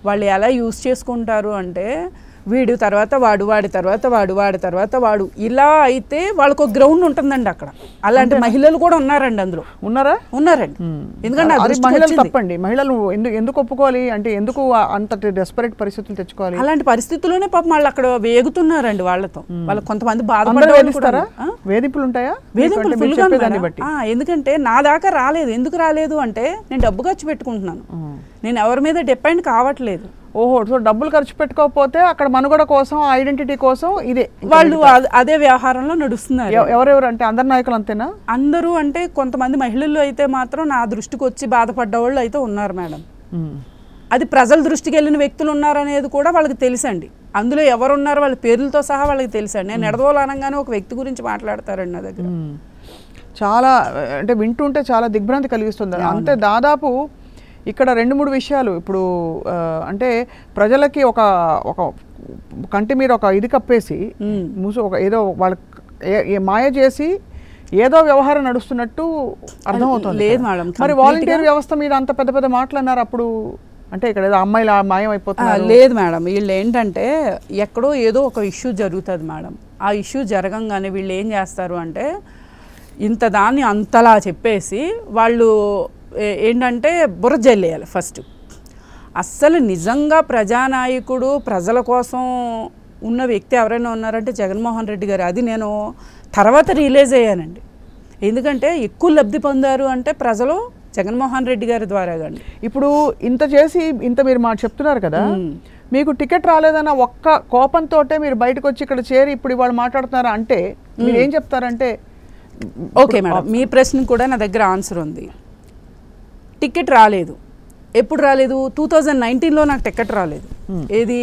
వాళ్ళు ఎలా యూజ్ చేసుకుంటారు అంటే, వీడు తర్వాత వాడు, వాడి తర్వాత వాడు, వాడి తర్వాత వాడు, ఇలా అయితే వాళ్ళకు ఒక గ్రౌండ్ ఉంటుందండి అక్కడ. అలాంటి మహిళలు కూడా ఉన్నారండి, అందులో ఉన్నారండి. ఎందుకంటే మహిళలు తప్పండి, మహిళలు ఎందుకు ఒప్పుకోవాలి అంటే, ఎందుకు అంత డెస్పరేట్ పరిస్థితులు తెచ్చుకోవాలి? అలాంటి పరిస్థితుల్లోనే పాపం వాళ్ళు అక్కడ వేగుతున్నారండి వాళ్ళతో. వాళ్ళకి కొంతమంది బాధపడతారా, వేధింపులు ఉంటాయా? ఎందుకంటే నా దాకా రాలేదు. ఎందుకు రాలేదు అంటే, నేను డబ్బు ఖర్చు పెట్టుకుంటున్నాను, నేను ఎవరి మీద డిపెండ్ కావట్లేదు. ఓహో, సో డబ్బులు ఖర్చు పెట్టుకోకపోతే అక్కడ మనుగడ కోసం, ఐడెంటిటీ కోసం ఇదే వాళ్ళు అదే వ్యవహారంలో నడుస్తున్నారు. ఎవరెవరు అంటే అందరు నాయకులు అంతేనా? అందరూ అంటే కొంతమంది మహిళలు అయితే మాత్రం నా దృష్టికి వచ్చి బాధపడ్డ వాళ్ళు అయితే ఉన్నారు మేడం. అది ప్రజల దృష్టికి వెళ్ళిన వ్యక్తులు ఉన్నారనేది కూడా వాళ్ళకి తెలుసండి. అందులో ఎవరున్నారు వాళ్ళ పేర్లతో సహా వాళ్ళకి తెలుసండి. నేను ఎడదోలనంగానే ఒక వ్యక్తి గురించి మాట్లాడతారండి నా దగ్గర. చాలా అంటే వింటుంటే చాలా దిగ్భ్రాంతి కలిగిస్తుంది. అంతే దాదాపు ఇక్కడ 2-3 విషయాలు ఇప్పుడు అంటే ప్రజలకి ఒక కంటి మీద ఒక ఇది కప్పేసి ఒక ఏదో వాళ్ళకి మాయ చేసి ఏదో వ్యవహారం నడుస్తున్నట్టు అర్థమవుతుంది. లేదు మేడం, మరి వాలంటీర్ వ్యవస్థ మీద అంత పెద్ద పెద్ద మాటలు అన్నారు అప్పుడు. అంటే ఇక్కడ ఏదో అమ్మాయిలు మాయం అయిపోతున్నారు. లేదు మేడం, వీళ్ళు ఏంటంటే ఎక్కడో ఏదో ఒక ఇష్యూ జరుగుతుంది మేడం. ఆ ఇష్యూ జరగంగానే వీళ్ళు ఏం చేస్తారు అంటే, ఇంత దాన్ని అంతలా చెప్పేసి వాళ్ళు ఏంటంటే బుర్ర జల్లేయాలి ఫస్ట్. అస్సలు నిజంగా ప్రజానాయకుడు ప్రజల కోసం ఉన్న వ్యక్తి ఎవరైనా ఉన్నారంటే జగన్మోహన్ రెడ్డి గారు. అది నేను తర్వాత రియలైజ్ అయ్యానండి. ఎందుకంటే ఎక్కువ లబ్ధి పొందారు అంటే ప్రజలు జగన్మోహన్ రెడ్డి గారి ద్వారా కానీ. ఇప్పుడు ఇంత చేసి ఇంత మీరు చెప్తున్నారు కదా, మీకు టికెట్ రాలేదన్న ఒక్క కోపంతో మీరు బయటకు వచ్చి ఇక్కడ చేరి ఇప్పుడు ఇవాళ మాట్లాడుతున్నారా అంటే మీరు ఏం చెప్తారంటే? ఓకే మేడం, మీ ప్రశ్న కూడా నా దగ్గర ఆన్సర్ ఉంది. టికెట్ రాలేదు. ఎప్పుడు రాలేదు? 2019లో నాకు టికెట్ రాలేదు. ఏది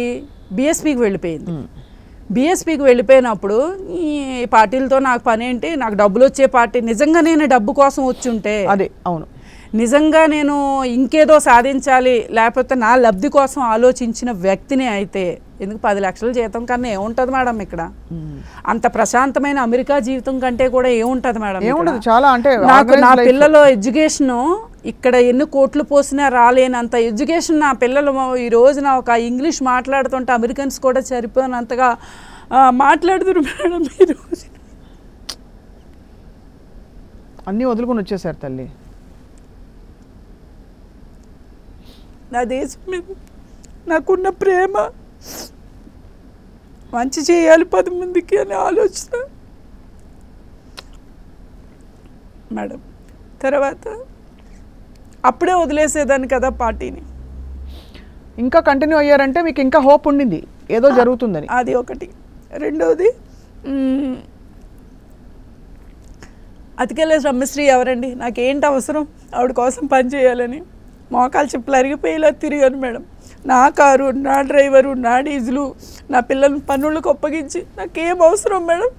బీఎస్పీకి వెళ్ళిపోయింది. బీఎస్పీకి వెళ్ళిపోయినప్పుడు ఈ పార్టీలతో నాకు పని ఏంటి, నాకు డబ్బులు వచ్చే పార్టీ. నిజంగా నేను డబ్బు కోసం వచ్చి ఉంటే, అదే అవును, నిజంగా నేను ఇంకేదో సాధించాలి లేకపోతే నా లబ్ధి కోసం ఆలోచించిన వ్యక్తిని అయితే, ఎందుకు 10 లక్షల జీతం కన్నా ఏముంటుంది మేడం ఇక్కడ? అంత ప్రశాంతమైన అమెరికా జీవితం కంటే కూడా ఏముంటుంది మేడం? చాలా అంటే నాకు నా పిల్లల ఎడ్యుకేషన్ ఇక్కడ ఎన్ని కోట్లు పోసినా రాలేనంత ఎడ్యుకేషన్ నా పిల్లలు ఈ రోజున ఒక ఇంగ్లీష్ మాట్లాడుతుంటే అమెరికన్స్ కూడా సరిపోయినంతగా మాట్లాడుతున్నారు మేడం. ఈ రోజు అన్నీ వదులుకొని వచ్చేసారు తల్లి. నా దేశం మీద నాకున్న ప్రేమ, మంచి చేయాలి 10 మందికి అనే ఆలోచన మేడం. తర్వాత అప్పుడే వదిలేసేదాన్ని కదా పార్టీని. ఇంకా కంటిన్యూ అయ్యారంటే మీకు ఇంకా హోప్ ఉండింది ఏదో జరుగుతుందని. అది ఒకటి. రెండవది, అతికెళ్ళే రమ్యశ్రీ ఎవరండి? నాకేంటి అవసరం ఆవిడ కోసం పని చేయాలని? మోకాలు చెప్పులు అరిగిపోయేలా తిరిగాను మేడం. నా కారు, నా డ్రైవరు, నా డీజిలు, నా పిల్లల్ని పన్నులకు అప్పగించి నాకేం అవసరం మేడం?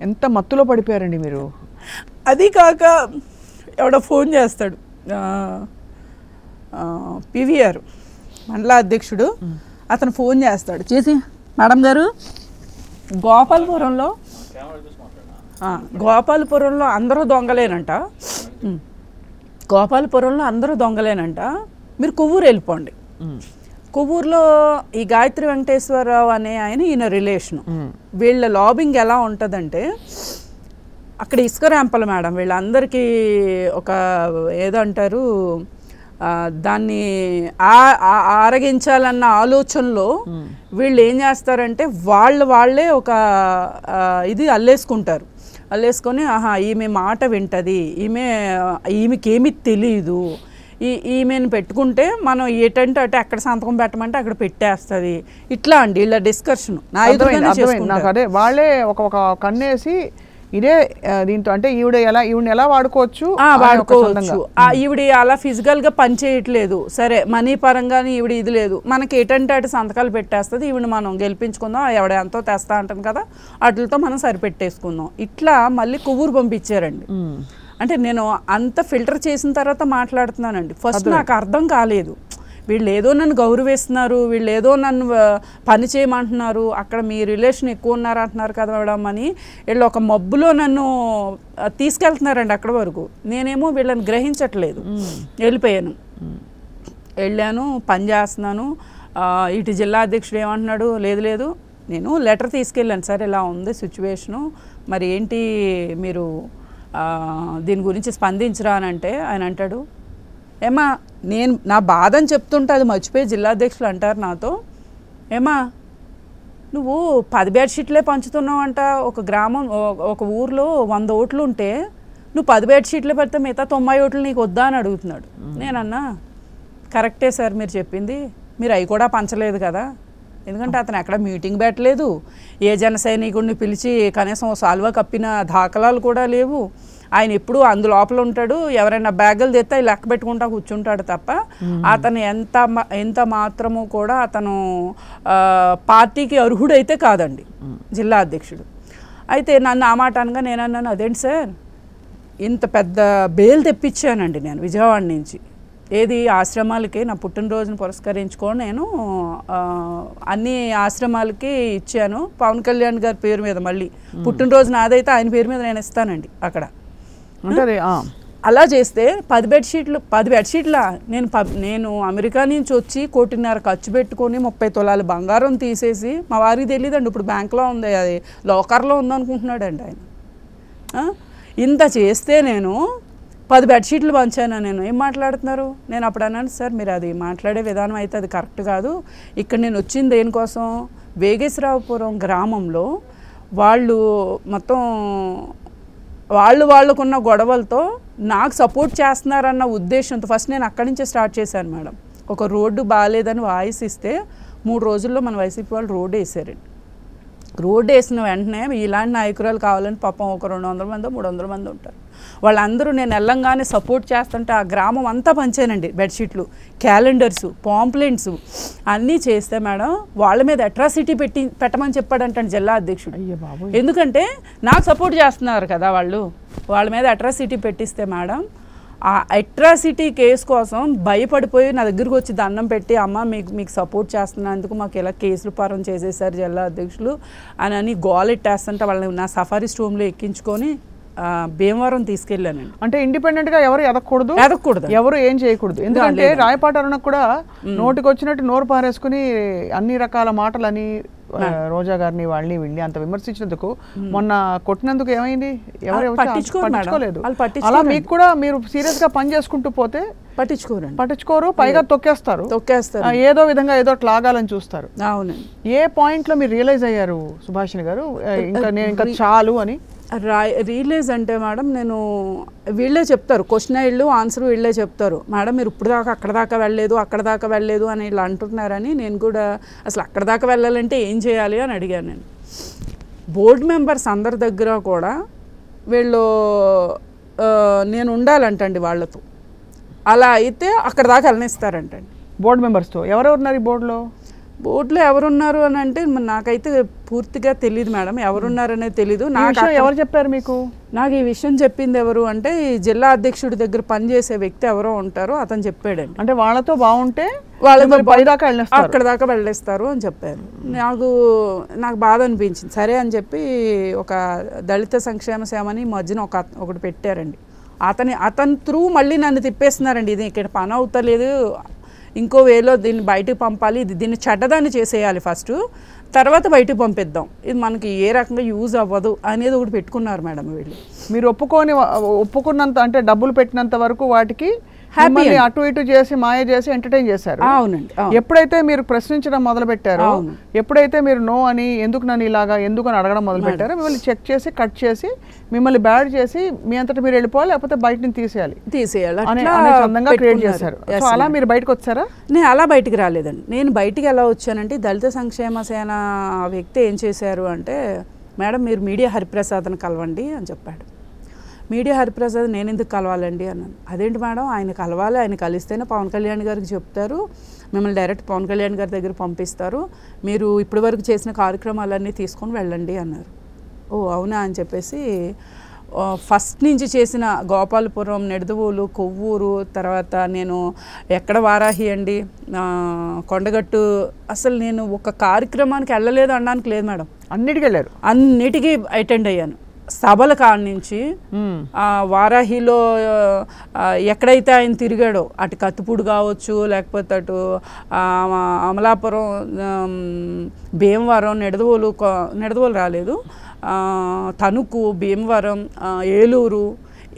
ఎంత మత్తులో పడిపోయారండి మీరు. అది కాక ఎవడో ఫోన్ చేస్తాడు, పివిఆర్ మండల అధ్యక్షుడు, అతను ఫోన్ చేస్తాడు చేసి, మేడం గారు గోపాలపురంలో అందరూ దొంగలేనంట, గోపాలపురంలో అందరూ దొంగలేనంట, మీరు కొవ్వూరు వెళ్ళిపోండి. కొవ్వూరులో ఈ గాయత్రి వెంకటేశ్వరరావు అనే ఆయన ఈయన రిలేషను. వీళ్ళ లాబింగ్ ఎలా ఉంటుందంటే, అక్కడ ఇసుక ర్యాంపలు మేడం వీళ్ళందరికీ ఒక ఏదో అంటారు, దాన్ని ఆరగించాలన్న ఆలోచనలో వీళ్ళు ఏం చేస్తారంటే వాళ్ళే ఒక ఇది అల్లేసుకుంటారు. అల్లేసుకొని ఆహా ఈమె మాట వింటది, ఈమెకేమీ తెలీదు, ఈమెను పెట్టుకుంటే మనం ఏటంటే అంటే అక్కడ సంతకం పెట్టమంటే అక్కడ పెట్టేస్తుంది, ఇట్లా అండి వీళ్ళ డిస్కషన్. నాకు అదే వాళ్ళే ఒక కన్నేసి ఇదే దీంతో అంటే ఈవిడని ఎలా వాడుకోవచ్చు. ఈవిడ అలా ఫిజికల్గా పని చేయట్లేదు, సరే మనీ పరంగానే ఈవిడ ఇది లేదు, మనకి ఎటంటే అటు సంతకాలు పెట్టేస్తుంది, ఈవిడ మనం గెలిపించుకుందాం, ఎవడ ఎంతో తెస్తా అంటాను కదా వాటితో మనం సరిపెట్టేసుకుందాం. ఇట్లా మళ్ళీ కొవ్వూరు పంపించారండి. అంటే నేను అంత ఫిల్టర్ చేసిన తర్వాత మాట్లాడుతున్నానండి. ఫస్ట్ నాకు అర్థం కాలేదు, వీళ్ళు ఏదో నన్ను గౌరవిస్తున్నారు, వీళ్ళు ఏదో నన్ను పని చేయమంటున్నారు, అక్కడ మీ రిలేషన్ ఎక్కువ ఉన్నారు అంటున్నారు కదా మేడం అని వీళ్ళు ఒక మబ్బులో నన్ను తీసుకెళ్తున్నారండి అక్కడ వరకు. నేనేమో వీళ్ళని గ్రహించట్లేదు, వెళ్ళిపోయాను. వెళ్ళాను, పని చేస్తున్నాను. ఇటు జిల్లా అధ్యక్షుడు ఏమంటున్నాడు, లేదు నేను లెటర్ తీసుకెళ్ళాను, సార్ ఇలా ఉంది సిచ్యువేషను, మరి ఏంటి మీరు దీని గురించి స్పందించరా అని అంటే ఆయన అంటాడు, ఏమా నేను నా బాధ అని చెప్తుంటే అది మర్చిపోయి జిల్లా అధ్యక్షులు అంటారు నాతో, ఏమా నువ్వు 10 బెడ్షీట్లే పంచుతున్నావు అంట, ఒక గ్రామం ఒక ఊర్లో 100 ఓట్లు ఉంటే నువ్వు 10 బెడ్షీట్లు పెడితే మిగతా 90 ఓట్లు నీకు వద్దా అని అడుగుతున్నాడు. నేనన్నా కరెక్టే సార్ మీరు చెప్పింది, మీరు అవి కూడా పంచలేదు కదా, ఎందుకంటే అతను ఎక్కడ మీటింగ్ పెట్టలేదు, ఏ జన సైనికుడిని పిలిచి కనీసం సాల్వా కప్పిన దాఖలాలు కూడా లేవు, ఆయన ఎప్పుడు అందులోపల ఉంటాడు, ఎవరైనా బ్యాగులు తెస్తే లెక్క పెట్టుకుంటా కూర్చుంటాడు తప్ప అతను ఎంత మాత్రము కూడా అతను పార్టీకి అర్హుడైతే కాదండి జిల్లా అధ్యక్షుడు. అయితే నన్ను ఆ మాట అనగా నేను అన్నాను, అదేంటి సార్ ఇంత పెద్ద బెయిల్ తెప్పించానండి నేను విజయవాడ నుంచి, ఏది ఆశ్రమాలకి నా పుట్టినరోజును పురస్కరించుకొని నేను అన్ని ఆశ్రమాలకి ఇచ్చాను, పవన్ కళ్యాణ్ గారి పేరు మీద, మళ్ళీ పుట్టినరోజు నాదైతే ఆయన పేరు మీద నేను ఇస్తానండి అక్కడ. అలా చేస్తే 10 బెడ్షీట్ల నేను అమెరికా నుంచి వచ్చి 1.5 కోటి ఖర్చు పెట్టుకొని 30 తులాలు బంగారం తీసేసి, మా వారికి తెలియదండి ఇప్పుడు బ్యాంక్లో ఉంది, అది లోకర్లో ఉందనుకుంటున్నాడండి ఆయన. ఇంత చేస్తే నేను 10 బెడ్షీట్లు పంచాను, నేను ఏం మాట్లాడుతున్నారు. నేను అప్పుడు అన్నాను, సార్ మీరు అది మాట్లాడే విధానం అయితే అది కరెక్ట్ కాదు, ఇక్కడ నేను వచ్చింది దేనికోసం, వేగేశ్వరావుపురం గ్రామంలో వాళ్ళు మొత్తం వాళ్ళకున్న గొడవలతో నాకు సపోర్ట్ చేస్తున్నారన్న ఉద్దేశంతో ఫస్ట్ నేను అక్కడి నుంచే స్టార్ట్ చేశాను మేడం. ఒక రోడ్డు బాగాలేదని వాయిస్ ఇస్తే 3 రోజుల్లో మన వైసీపీ వాళ్ళు రోడ్డు వేసారండి. రోడ్డు వేసిన వెంటనే ఇలాంటి నాయకురాలు కావాలని పాపం ఒక 200 మందో 300 మంది ఉంటారు, వాళ్ళందరూ నేను వెళ్ళంగానే సపోర్ట్ చేస్తుంటే ఆ గ్రామం అంతా పంచానండి, బెడ్షీట్లు, క్యాలెండర్స్, పాంప్లెంట్స్ అన్నీ చేస్తే మేడం వాళ్ళ మీద అట్రాసిటీ పెట్టమని చెప్పాడంటండి జిల్లా అధ్యక్షుడు. ఎందుకంటే నాకు సపోర్ట్ చేస్తున్నారు కదా వాళ్ళు, వాళ్ళ మీద అట్రాసిటీ పెట్టిస్తే మేడం ఆ అట్రాసిటీ కేసు కోసం భయపడిపోయి నా దగ్గరికి వచ్చి దండం పెట్టి, అమ్మ మీకు సపోర్ట్ చేస్తున్నందుకు మాకు ఇలా కేసులు పారం చేసేసారు జిల్లా అధ్యక్షులు అని గోలెట్టేస్తుంటే వాళ్ళని నా సఫారీ స్టోమ్లో ఎక్కించుకొని భీమవరం తీసుకెళ్ళానండి. అంటే ఇండిపెండెంట్ గా ఎవరు ఎదగకూడదు, ఎవరు ఏం చేయకూడదు. ఎందుకంటే రాయపాటి అరుణకు కూడా నోటికి వచ్చినట్టు నోరు పారేసుకుని అన్ని రకాల మాటలని రోజా గారిని వాళ్ళని వీళ్ళని అంత విమర్శించినందుకు మొన్న కొట్టినందుకు ఏమైంది, ఎవరు పట్టించుకోలేదు. అలా మీకు కూడా మీరు సీరియస్ గా పని చేసుకుంటూ పోతే పట్టించుకోరు, పైగా తొక్కేస్తారు, ఏదో విధంగా ఏదో లాగాలని చూస్తారు. అవునండి. ఏ పాయింట్ లో మీరు రియలైజ్ అయ్యారు సుభాషిణి గారు ఇంకా చాలు అని? రియలైజ్ అంటే మేడం నేను వీళ్ళే చెప్తారు, క్వశ్చన్ వీళ్ళు ఆన్సర్ వీళ్ళే చెప్తారు, మేడం మీరు ఇప్పుడు దాకా అక్కడ దాకా వెళ్ళలేదు అని ఇలా అంటున్నారని. నేను కూడా అసలు అక్కడ దాకా వెళ్ళాలంటే ఏం చేయాలి అని అడిగాను. నేను బోర్డు మెంబర్స్ అందరి దగ్గర కూడా వీళ్ళు నేను ఉండాలంటండి వాళ్ళతో, అలా అయితే అక్కడ దాకా వెళ్ళనిస్తారంటండి. బోర్డు మెంబర్స్తో ఎవరెవరు ఉన్నారు ఈ బోర్డులో? బోర్డులో ఎవరున్నారు అని అంటే నాకైతే పూర్తిగా తెలియదు మేడం, ఎవరున్నారనేది తెలీదు. ఎవరు చెప్పారు మీకు? నాకు ఈ విషయం చెప్పింది ఎవరు అంటే ఈ జిల్లా అధ్యక్షుడి దగ్గర పనిచేసే వ్యక్తి ఎవరో ఉంటారో అతను చెప్పాడండి. అంటే వాళ్ళతో బాగుంటే వాళ్ళతో అక్కడ దాకా వెళ్ళేస్తారు అని చెప్పారు. నాకు బాధ అనిపించింది. సరే అని చెప్పి ఒక దళిత సంక్షేమ సేవని మధ్యన ఒకటి పెట్టారండి. అతని త్రూ మళ్ళీ నన్ను తిప్పేస్తున్నారండి. ఇది ఇక్కడ పని అవుతలేదు, ఇంకో వేలో దీన్ని బయటకు పంపాలి, దీన్ని చెడ్డదాన్ని చేసేయాలి ఫస్ట్, తర్వాత బయటకు పంపిద్దాం, ఇది మనకి ఏ రకంగా యూజ్ అవ్వదు అనేది ఒకటి పెట్టుకున్నారు మేడం వీళ్ళు. మీరు ఒప్పుకున్నంత అంటే డబ్బులు పెట్టినంత వరకు వాటికి హ్యాపీ అటు ఇటు చేసి మాయ చేసి ఎంటర్టైన్ చేశారు. అవునండి. ఎప్పుడైతే మీరు ప్రశ్నించడం మొదలు పెట్టారో, ఎప్పుడైతే మీరు నో అని ఎందుకు నన్ను ఇలాగా ఎందుకు అని అడగడం మొదలు పెట్టారో, మిమ్మల్ని చెక్ చేసి కట్ చేసి మిమ్మల్ని బ్యాడ్ చేసి మీ అంతటా మీరు వెళ్ళిపోవాలి, లేకపోతే బయట నుంచి తీసేయాలి అని చందంగా క్రియేట్ చేశారు. సో అలా మీరు బయటకు వచ్చారా? నేను అలా బయటికి రాలేదండి. నేను బయటికి ఎలా వచ్చానంటే దళిత సంక్షేమ సేన వ్యక్తి ఏం చేశారు అంటే, మేడం మీరు మీడియా హరిప్రసాద్ని కలవండి అని చెప్పాడు. మీడియా హరిప్రసాద్ నేను ఎందుకు కలవాలండి అన్నాను. అదేంటి మేడం, ఆయన కలవాలి, ఆయన కలిస్తేనే పవన్ కళ్యాణ్ గారికి చెప్తారు, మిమ్మల్ని డైరెక్ట్ పవన్ కళ్యాణ్ గారి దగ్గర పంపిస్తారు, మీరు ఇప్పటి వరకు చేసిన కార్యక్రమాలన్నీ తీసుకొని వెళ్ళండి అన్నారు. ఓ అవునా అని చెప్పేసి ఫస్ట్ నుంచి చేసిన గోపాలపురం, నిడదవోలు, కొవ్వూరు, తర్వాత నేను ఎక్కడ వారాహి అండి, కొండగట్టు, అసలు నేను ఒక కార్యక్రమానికి వెళ్ళలేదు అనడానికి లేదు మేడం. అన్నిటికీ వెళ్ళారు, అన్నిటికీ అటెండ్ అయ్యాను. సభల కాడి నుంచి వారాహిలో ఎక్కడైతే ఆయన తిరిగాడో అటు కత్తిపూడి కావచ్చు, లేకపోతే అటు అమలాపురం, భీమవరం, నిడదవోలు రాలేదు, తణుకు, భీమవరం, ఏలూరు,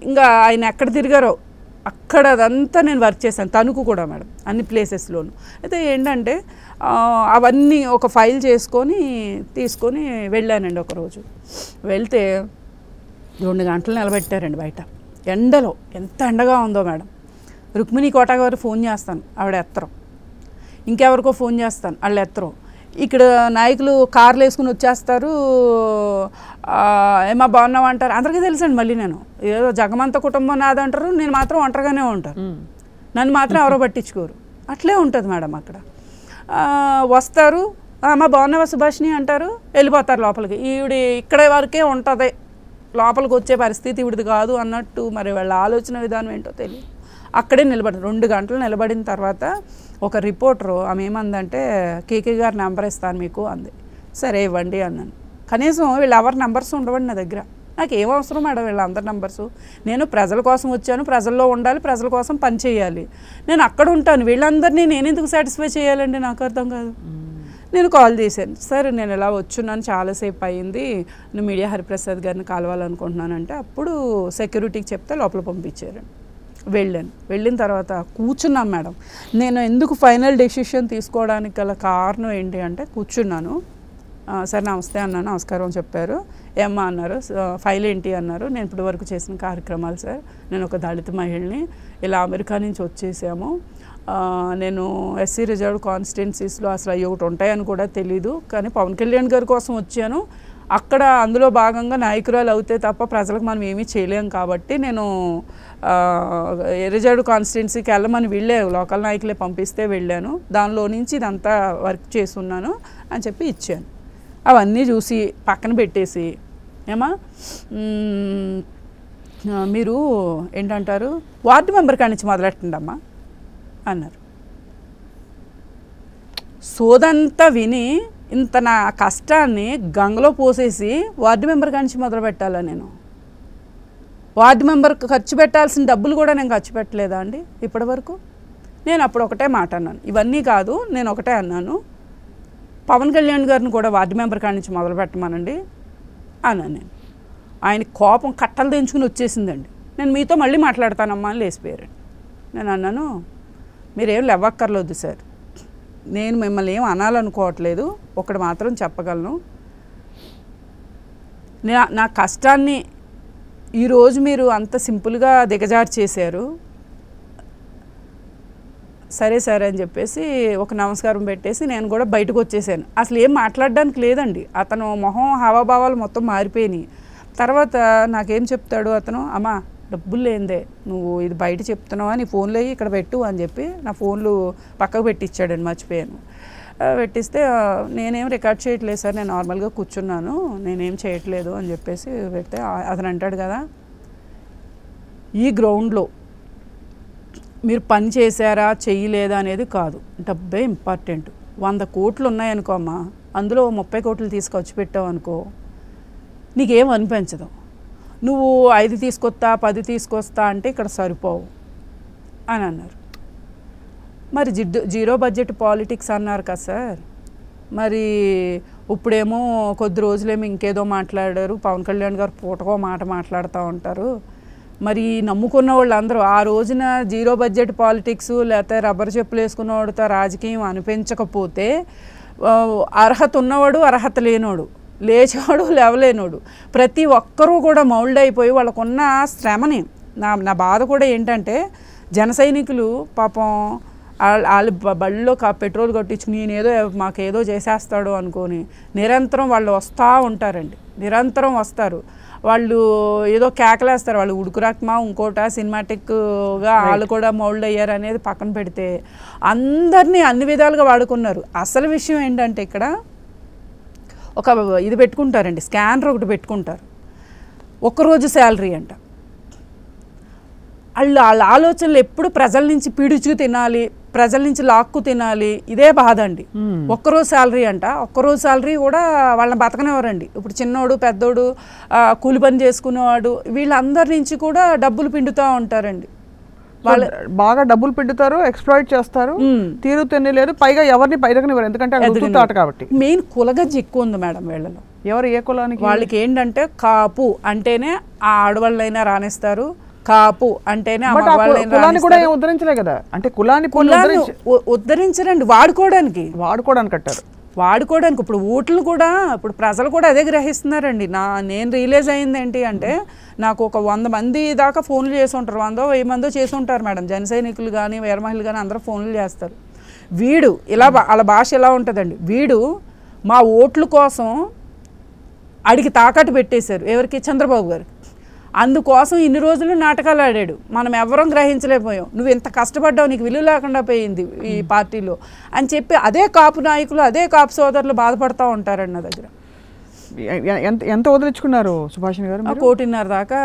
ఇంకా ఆయన ఎక్కడ తిరిగారో అక్కడ అదంతా నేను వర్క్ చేశాను. తణుకు కూడా మేడం, అన్ని ప్లేసెస్లోను. అయితే ఏంటంటే అవన్నీ ఒక ఫైల్ తీసుకొని వెళ్ళానండి. ఒకరోజు వెళ్తే 2 గంటలు నిలబెట్టారండి బయట ఎండలో. ఎంత ఎండగా ఉందో మేడం. రుక్మిణి కోట గారు ఫోన్ చేస్తాను, ఆవిడ ఎత్తరం. ఇంకెవరికో ఫోన్ చేస్తాను, వాళ్ళు ఎత్తరం. ఇక్కడ నాయకులు కార్లు వేసుకుని వచ్చేస్తారు, ఏమా బాగున్నావు అంటారు. అందరికీ తెలుసండి. మళ్ళీ నేను ఏదో జగమంత కుటుంబం నాదంటారు, నేను మాత్రం ఒంటరిగానే ఉంటాను, నన్ను మాత్రం ఎవరో పట్టించుకోరు. అట్లే ఉంటుంది మేడం. అక్కడ వస్తారు, అమ్మ బాగున్నావా సుభాష్ని అంటారు, వెళ్ళిపోతారు లోపలికి. ఈవిడ ఇక్కడ వరకే ఉంటుంది, లోపలికి వచ్చే పరిస్థితి ఈవిడిది కాదు అన్నట్టు. మరి వాళ్ళ ఆలోచన విధానం ఏంటో తెలియదు. అక్కడే నిలబడి 2 గంటలు నిలబడిన తర్వాత ఒక రిపోర్టరు ఆమె ఏమందంటే, కేకే గారి నెంబర్ ఇస్తాను మీకు అంది. సరే ఇవ్వండి అన్నాను. కనీసం వీళ్ళు ఎవరి నెంబర్స్ ఉండవండి నా దగ్గర. నాకు ఏం అవసరం మేడం వీళ్ళందరి నెంబర్సు? నేను ప్రజల కోసం వచ్చాను, ప్రజల్లో ఉండాలి, ప్రజల కోసం పని చేయాలి. నేను అక్కడ ఉంటాను, వీళ్ళందరినీ నేను ఎందుకు సాటిస్ఫై చేయాలండి? నాకు అర్థం కాదు. నేను కాల్ చేశాను, సార్ నేను ఇలా వచ్చున్నాను, చాలాసేపు అయ్యింది, నేను మీడియా హరిప్రసాద్ గారిని కలవాలనుకుంటున్నానంటే అప్పుడు సెక్యూరిటీకి చెప్తే లోపల పంపించారు. వెళ్ళిన తర్వాత కూర్చున్నాం మేడం. నేను ఎందుకు ఫైనల్ డెసిషన్ తీసుకోవడానికి గల కారణం ఏంటి అంటే, కూర్చున్నాను. సార్ నమస్తే అన్నాను, నమస్కారం చెప్పారు. ఏమ్మా అన్నారు, ఫైల్ ఏంటి అన్నారు. నేను ఇప్పటి వరకు చేసిన కార్యక్రమాలు సార్, నేను ఒక దళిత మహిళని, ఇలా అమెరికా నుంచి వచ్చేసాము, నేను ఎస్సీ రిజర్వ్డ్ కాన్స్టిట్యున్సీస్లో అసలు అవి ఒకటి ఉంటాయని కూడా తెలీదు, కానీ పవన్ కళ్యాణ్ గారి కోసం వచ్చాను, అక్కడ అందులో భాగంగా నాయకురాలు అవుతే తప్ప ప్రజలకు మనం ఏమీ చేయలేం కాబట్టి నేను రిజర్వ్డ్ కాన్స్టిట్యున్సీకి వెళ్ళమని వీళ్ళే లోకల్ నాయకులే పంపిస్తే వెళ్ళాను, దానిలో నుంచి ఇదంతా వర్క్ చేస్తున్నాను అని చెప్పి ఇచ్చాను. అవన్నీ చూసి పక్కన పెట్టేసి, ఏమా మీరు ఏంటంటారు, వార్డు మెంబర్ కాడి నుంచి మొదలెట్టండి అమ్మా అన్నారు. సోదంతా విని ఇంత నా కష్టాన్ని గంగలో పోసేసి వార్డు మెంబర్ కాడి నుంచి మొదలు పెట్టాలా? నేను వార్డు మెంబర్ ఖర్చు పెట్టాల్సిన డబ్బులు కూడా నేను ఖర్చు పెట్టలేదా అండి ఇప్పటి వరకు? నేను అప్పుడు ఒకటే మాట అన్నాను, ఇవన్నీ కాదు, నేను ఒకటే అన్నాను, పవన్ కళ్యాణ్ గారిని కూడా వార్డు మెంబర్ కాడి నుంచి మొదలు పెట్టమనండి అన్నాను. నేను ఆయన కోపం కట్టలు తెంచుకుని వచ్చేసిందండి. నేను మీతో మళ్ళీ మాట్లాడతానమ్మా అని లేచిపోయారండి. నేను అన్నాను, మీరేం లేవక్కర్లేదు సార్, నేను మిమ్మల్ని ఏం అనాలనుకోవట్లేదు, ఒకటి మాత్రం చెప్పగలను, నా కష్టాన్ని ఈరోజు మీరు అంత సింపుల్గా దిగజారు చేశారు, సరే సరే అని చెప్పేసి ఒక నమస్కారం పెట్టేసి నేను కూడా బయటకు వచ్చేసాను. అసలు ఏం మాట్లాడడానికి లేదండి. అతను మొహం హావభావాలు మొత్తం మారిపోయినాయి. తర్వాత నాకేం చెప్తాడు అతను, అమ్మా డబ్బులు లేదే నువ్వు ఇది బయట చెప్తున్నావా, నీ ఫోన్లో ఇక్కడ పెట్టు అని చెప్పి నా ఫోన్లు పక్కకు పెట్టించాడండి, మర్చిపోయాను. పెట్టిస్తే నేనేం రికార్డ్ చేయట్లేదు సార్, నేను నార్మల్గా కూర్చున్నాను, నేనేం చేయట్లేదు అని చెప్పేసి పెడితే అతను అంటాడు కదా, ఈ గ్రౌండ్లో మీరు పని చేశారా చెయ్యలేదా అనేది కాదు, డబ్బే ఇంపార్టెంట్. 100 కోట్లు ఉన్నాయనుకోమ్మా, అందులో 30 కోట్లు తీసుకొచ్చి పెట్టావు అనుకో, నీకేం అనిపించదు. నువ్వు 5 తీసుకొస్తా 10 తీసుకొస్తా అంటే ఇక్కడ సరిపోవు అని అన్నారు. మరి జీరో బడ్జెట్ పాలిటిక్స్ అన్నారు కదా సార్, మరి ఇప్పుడేమో కొద్ది రోజులేమో ఇంకేదో మాట్లాడారు, పవన్ కళ్యాణ్ గారు పూటకో మాట మాట్లాడుతూ ఉంటారు. మరి నమ్ముకున్న వాళ్ళందరూ ఆ రోజున జీరో బడ్జెట్ పాలిటిక్స్ లేకపోతే రబ్బర్ చెప్పులు వేసుకున్నవాడితో రాజకీయం అనిపించకపోతే అర్హత ఉన్నవాడు అర్హత లేనోడు, లేచేవాడు లేవలేనోడు, ప్రతి ఒక్కరూ కూడా మౌల్డ్ అయిపోయి వాళ్ళకున్న శ్రమని నా బాధ కూడా ఏంటంటే జన సైనికులు పాపం వాళ్ళు బళ్ళలో పెట్రోల్ కొట్టించుకుని నేనేదో మాకేదో చేసేస్తాడు అనుకొని నిరంతరం వాళ్ళు వస్తూ ఉంటారండి, నిరంతరం వస్తారు. వాళ్ళు ఏదో కేకలేస్తారు, వాళ్ళు ఉడుకురాక్మా ఇంకోట సినిమాటిక్గా వాళ్ళు కూడా మౌల్డ్ అయ్యారు అనేది పక్కన పెడితే అందరినీ అన్ని విధాలుగా వాడుకున్నారు. అసలు విషయం ఏంటంటే ఇక్కడ ఒక ఇది పెట్టుకుంటారండి, స్కానర్ ఒకటి పెట్టుకుంటారు, ఒక్కరోజు శాలరీ అంట. వాళ్ళ ఆలోచనలు ఎప్పుడు ప్రజల నుంచి పీడించుకు తినాలి, ప్రజల నుంచి లాక్కు తినాలి, ఇదే బాధ అండి. ఒక్కరోజు శాలరీ అంట, ఒక్కరోజు శాలరీ కూడా వాళ్ళని బతకనివ్వరండి. ఇప్పుడు చిన్నోడు పెద్దోడు కూలి పని చేసుకునేవాడు వీళ్ళందరి నుంచి కూడా డబ్బులు పిండుతూ ఉంటారండి. వాళ్ళు బాగా డబ్బులు పిండుతారు, ఎక్స్‌ప్లాయిట్ చేస్తారు, తీరు తెన్నలేదు, పైగా ఎవరిని బయటకనివ్వరు, ఎందుకంటే ఆట కాబట్టి. మెయిన్ కులగజ్జి ఎక్కువ ఉంది మేడం వీళ్ళలో. ఎవరు ఏ కులానికి? వాళ్ళకి ఏంటంటే కాపు అంటేనే ఆ ఆడవాళ్ళైనా రాణిస్తారు, కాపు అంటేనే కులాన్ని కూడా ఉద్ధరించలే కదా, అంటే కులాన్ని ఉద్ధరించరండి, వాడుకోవడానికి అంటారు, వాడుకోవడానికి. ఇప్పుడు ఓట్లు కూడా ఇప్పుడు ప్రజలు కూడా అదే గ్రహిస్తున్నారండి. నేను రియలైజ్ అయింది ఏంటి అంటే, నాకు ఒక 100 మంది దాకా ఫోన్లు చేసి ఉంటారు, 100-1000 మందో చేసి ఉంటారు మేడం, జన సైనికులు కానీ వీర మహిళలు కానీ అందరూ ఫోన్లు చేస్తారు. వీడు ఇలా వాళ్ళ భాష ఎలా ఉంటుందండి, వీడు మా ఓట్ల కోసం అడిగి తాకట్టు పెట్టేశారు ఎవరికి, చంద్రబాబు గారు, అందుకోసం ఇన్ని రోజులు నాటకాలు ఆడాడు, మనం ఎవరం గ్రహించలేకపోయాం, నువ్వు ఎంత కష్టపడ్డావు, నీకు విలువ లేకుండా పోయింది ఈ పార్టీలో అని చెప్పి అదే కాపు నాయకులు అదే కాపు సోదరులు బాధపడుతూ ఉంటారండి. నా దగ్గర ఎంత వదిలించుకున్నారు సుభాషిణి గారు? 1.5 కోటి దాకా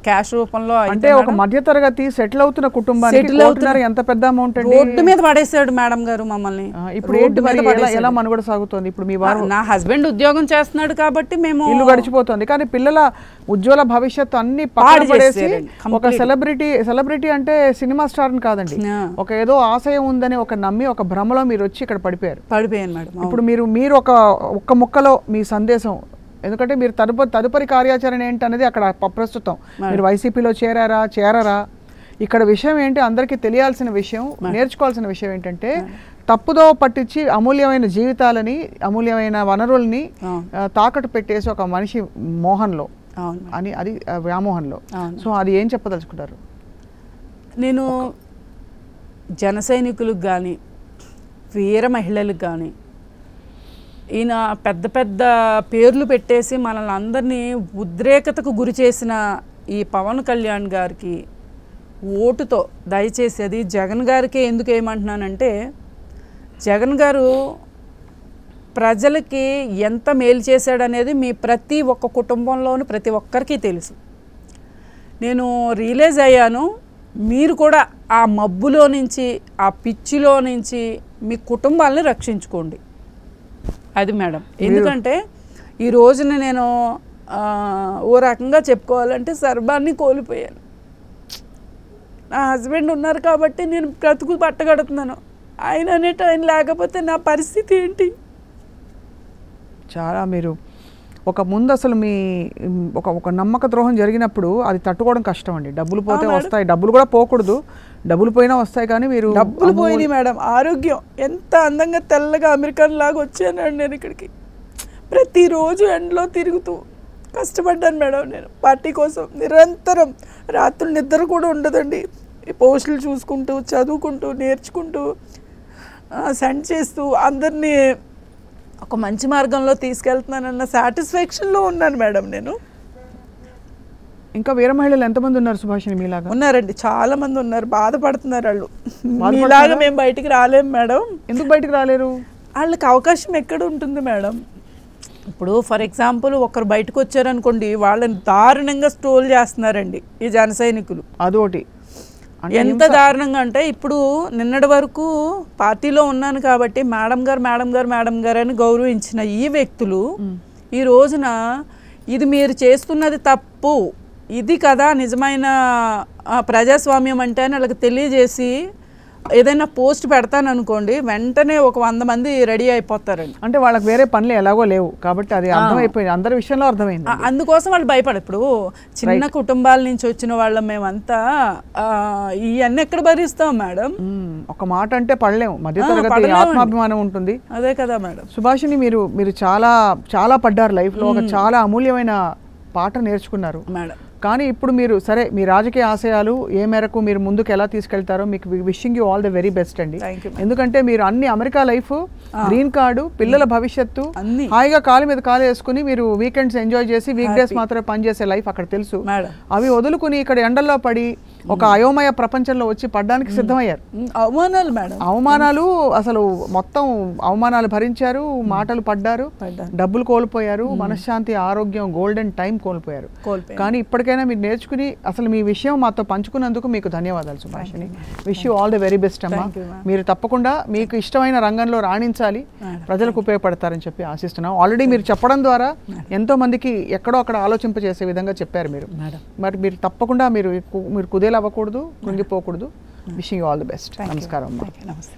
క్యాష్ రూపంలో. అంటే ఒక మధ్యతరగతి సెటిల్ అవుతున్న కుటుంబానికి ఎంత పెద్ద అమౌంట్ అండి? రోడ్డు మీద పడేసాడు మేడం గారు మమ్మల్ని. ఇప్పుడు ఎలా మనుగడ సాగుతోంది? ఇప్పుడు మీ వారు, నా హస్బెండ్ ఉద్యోగం చేస్తున్నాడు కాబట్టి మేము ఇల్లు గడిచిపోతుంది, కానీ పిల్లల ఉజ్వల భవిష్యత్తు అన్ని పక్కన పడేసి ఒక సెలబ్రిటీ అంటే సినిమా స్టార్ కాదండి, ఒక ఏదో ఆశయం ఉందని ఒక నమ్మి ఒక భ్రమలో మీరు వచ్చి ఇక్కడ పడిపోయాను మేడం. ఇప్పుడు మీరు ఒక్క ముక్కలో మీ సందేశం, ఎందుకంటే మీరు తదుపరి కార్యాచరణ ఏంటనేది అక్కడ ప్రస్తుతం మీరు వైసీపీలో చేరారా, ఇక్కడ విషయం ఏంటి అందరికీ తెలియాల్సిన విషయం, నేర్చుకోవాల్సిన విషయం ఏంటంటే తప్పుదో పట్టించి అమూల్యమైన జీవితాలని అమూల్యమైన వనరుల్ని తాకట్టు పెట్టేసి ఒక మనిషి మోహన్లో అని, అది వ్యామోహన్లో. సో అది ఏం చెప్పదలుచుకుంటారు? నేను జన సైనికులకు కానీ వీర మహిళలకు కానీ ఈయన పెద్ద పెద్ద పేర్లు పెట్టేసి మనల్ని అందరినీ ఉద్రేకతకు గురి చేసిన ఈ పవన్ కళ్యాణ్ గారికి ఓటుతో దయచేసి, అది జగన్ గారికే ఎందుకు ఏమంటున్నానంటే, జగన్ గారు ప్రజలకి ఎంత మేలు చేశాడనేది మీ ప్రతి ఒక్క కుటుంబంలోనూ ప్రతి ఒక్కరికి తెలుసు. నేను రియలైజ్ అయ్యాను, మీరు కూడా ఆ మబ్బులో నుంచి ఆ పిచ్చిలో నుంచి మీ కుటుంబాలని రక్షించుకోండి. అది మేడం. ఎందుకంటే ఈ రోజున నేను ఓ రకంగా చెప్పుకోవాలంటే సర్వాన్ని కోల్పోయాను. నా హస్బెండ్ ఉన్నారు కాబట్టి నేను బ్రతుకు పట్టగడుతున్నాను, ఆయన లేకపోతే నా పరిస్థితి ఏంటి? చాలా మీరు ముందు అసలు మీ ఒక నమ్మక ద్రోహం జరిగినప్పుడు అది తట్టుకోవడం కష్టం అండి. డబ్బులు పోతే వస్తాయి, డబ్బులు కూడా పోకూడదు, డబ్బులు పోయినా వస్తాయి, కానీ మీరు డబ్బులు పోయినాయి మేడం. ఆరోగ్యం ఎంత అందంగా తెల్లగా అమెరికన్ లాగా వచ్చానండి నేను ఇక్కడికి. ప్రతిరోజు ఎండలో తిరుగుతూ కష్టపడ్డాను మేడం నేను పార్టీ కోసం, నిరంతరం రాత్రులు నిద్ర కూడా ఉండదండి. ఈ పోస్టులు చూసుకుంటూ చదువుకుంటూ నేర్చుకుంటూ సెండ్ చేస్తూ అందరినీ ఒక మంచి మార్గంలో తీసుకెళ్తున్నానన్న సాటిస్ఫాక్షన్లో ఉన్నాను మేడం నేను. ఇంకా వేరే మహిళలు ఎంతమంది ఉన్నారు సుభాషిణి మీలాగా? ఉన్నారండి, చాలా మంది ఉన్నారు, బాధపడుతున్నారు వాళ్ళు. మీలాగా మేము బయటికి రాలేము మేడం. ఎందుకు బయటికి రాలేరు? వాళ్ళకి అవకాశం ఎక్కడ ఉంటుంది మేడం? ఇప్పుడు ఫర్ ఎగ్జాంపుల్ ఒకరు బయటకు వచ్చారనుకోండి, వాళ్ళని దారుణంగా స్ట్రోల్ చేస్తున్నారండి ఈ జన సైనికులు. అదొకటి ఎంత దారుణంగా అంటే, ఇప్పుడు నిన్నటి వరకు పార్టీలో ఉన్నాను కాబట్టి మేడం గారు మేడం గారు మేడం గారు అని గౌరవించిన ఈ వ్యక్తులు ఈ రోజున ఇది మీరు చేస్తున్నది తప్పు, ఇది కదా నిజమైన ప్రజాస్వామ్యం అంటే అని వాళ్ళకి తెలియజేసి ఏదైనా పోస్ట్ పెడతాను అనుకోండి, వెంటనే ఒక 100 మంది రెడీ అయిపోతారండి. అంటే వాళ్ళకి వేరే పనులు ఎలాగో లేవు కాబట్టి అది అర్థమైపోయింది, అందరి విషయంలో అర్థమైంది. అందుకోసం వాళ్ళు భయపడరు. ఇప్పుడు చిన్న కుటుంబాల నుంచి వచ్చిన వాళ్ళం మేమంతా ఇవన్నీ ఎక్కడ భరిస్తాం మేడం? ఒక మాట అంటే పడలేము, మధ్యతరగతి ఆత్మాభిమానం ఉంటుంది. అదే కదా మేడం. సుభాషిణి, మీరు చాలా చాలా పడ్డారు లైఫ్లో, ఒక చాలా అమూల్యమైన పాట నేర్చుకున్నారు మేడం. కానీ ఇప్పుడు మీరు సరే మీ రాజకీయ ఆశయాలు ఏ మేరకు మీరు ముందుకు ఎలా తీసుకెళ్తారో మీకు wishing you all the very best అండి. ఎందుకంటే మీరు అన్ని అమెరికా లైఫ్, గ్రీన్ కార్డు, పిల్లల భవిష్యత్తు, హాయిగా కాలు మీద కాలు వేసుకుని మీరు వీకెండ్స్ ఎంజాయ్ చేసి వీక్ డేస్ మాత్రమే పనిచేసే లైఫ్ అక్కడ తెలుసు. అవి వదులుకుని ఇక్కడ ఎండల్లో పడి ఒక అయోమయ ప్రపంచంలో వచ్చి పడ్డానికి సిద్ధమయ్యారు. అవమానాలు మేడం, అవమానాలు, అసలు మొత్తం అవమానాలు భరించారు, మాటలు పడ్డారు, డబ్బులు కోల్పోయారు, మనశ్శాంతి, ఆరోగ్యం, గోల్డెన్ టైం కోల్పోయారు. కానీ ఇప్పటికైనా మీరు నేర్చుకుని అసలు మీ విషయం మాతో పంచుకున్నందుకు మీకు ధన్యవాదాలు Subhashini. Wish you all the very best అమ్మా. మీరు తప్పకుండా మీకు ఇష్టమైన రంగంలో రాణించాలి, ప్రజలకు ఉపయోగపడతారని చెప్పి ఆశిస్తున్నాం. ఆల్రెడీ మీరు చెప్పడం ద్వారా ఎంతో మందికి ఎక్కడో అక్కడ ఆలోచింపజేసే విధంగా చెప్పారు మీరు. మరి మీరు తప్పకుండా మీరు కుదేలు అవ్వకూడదు, కృంగిపోకూడదు. Wishing you all the best. నమస్కారం అమ్మా. నమస్తే.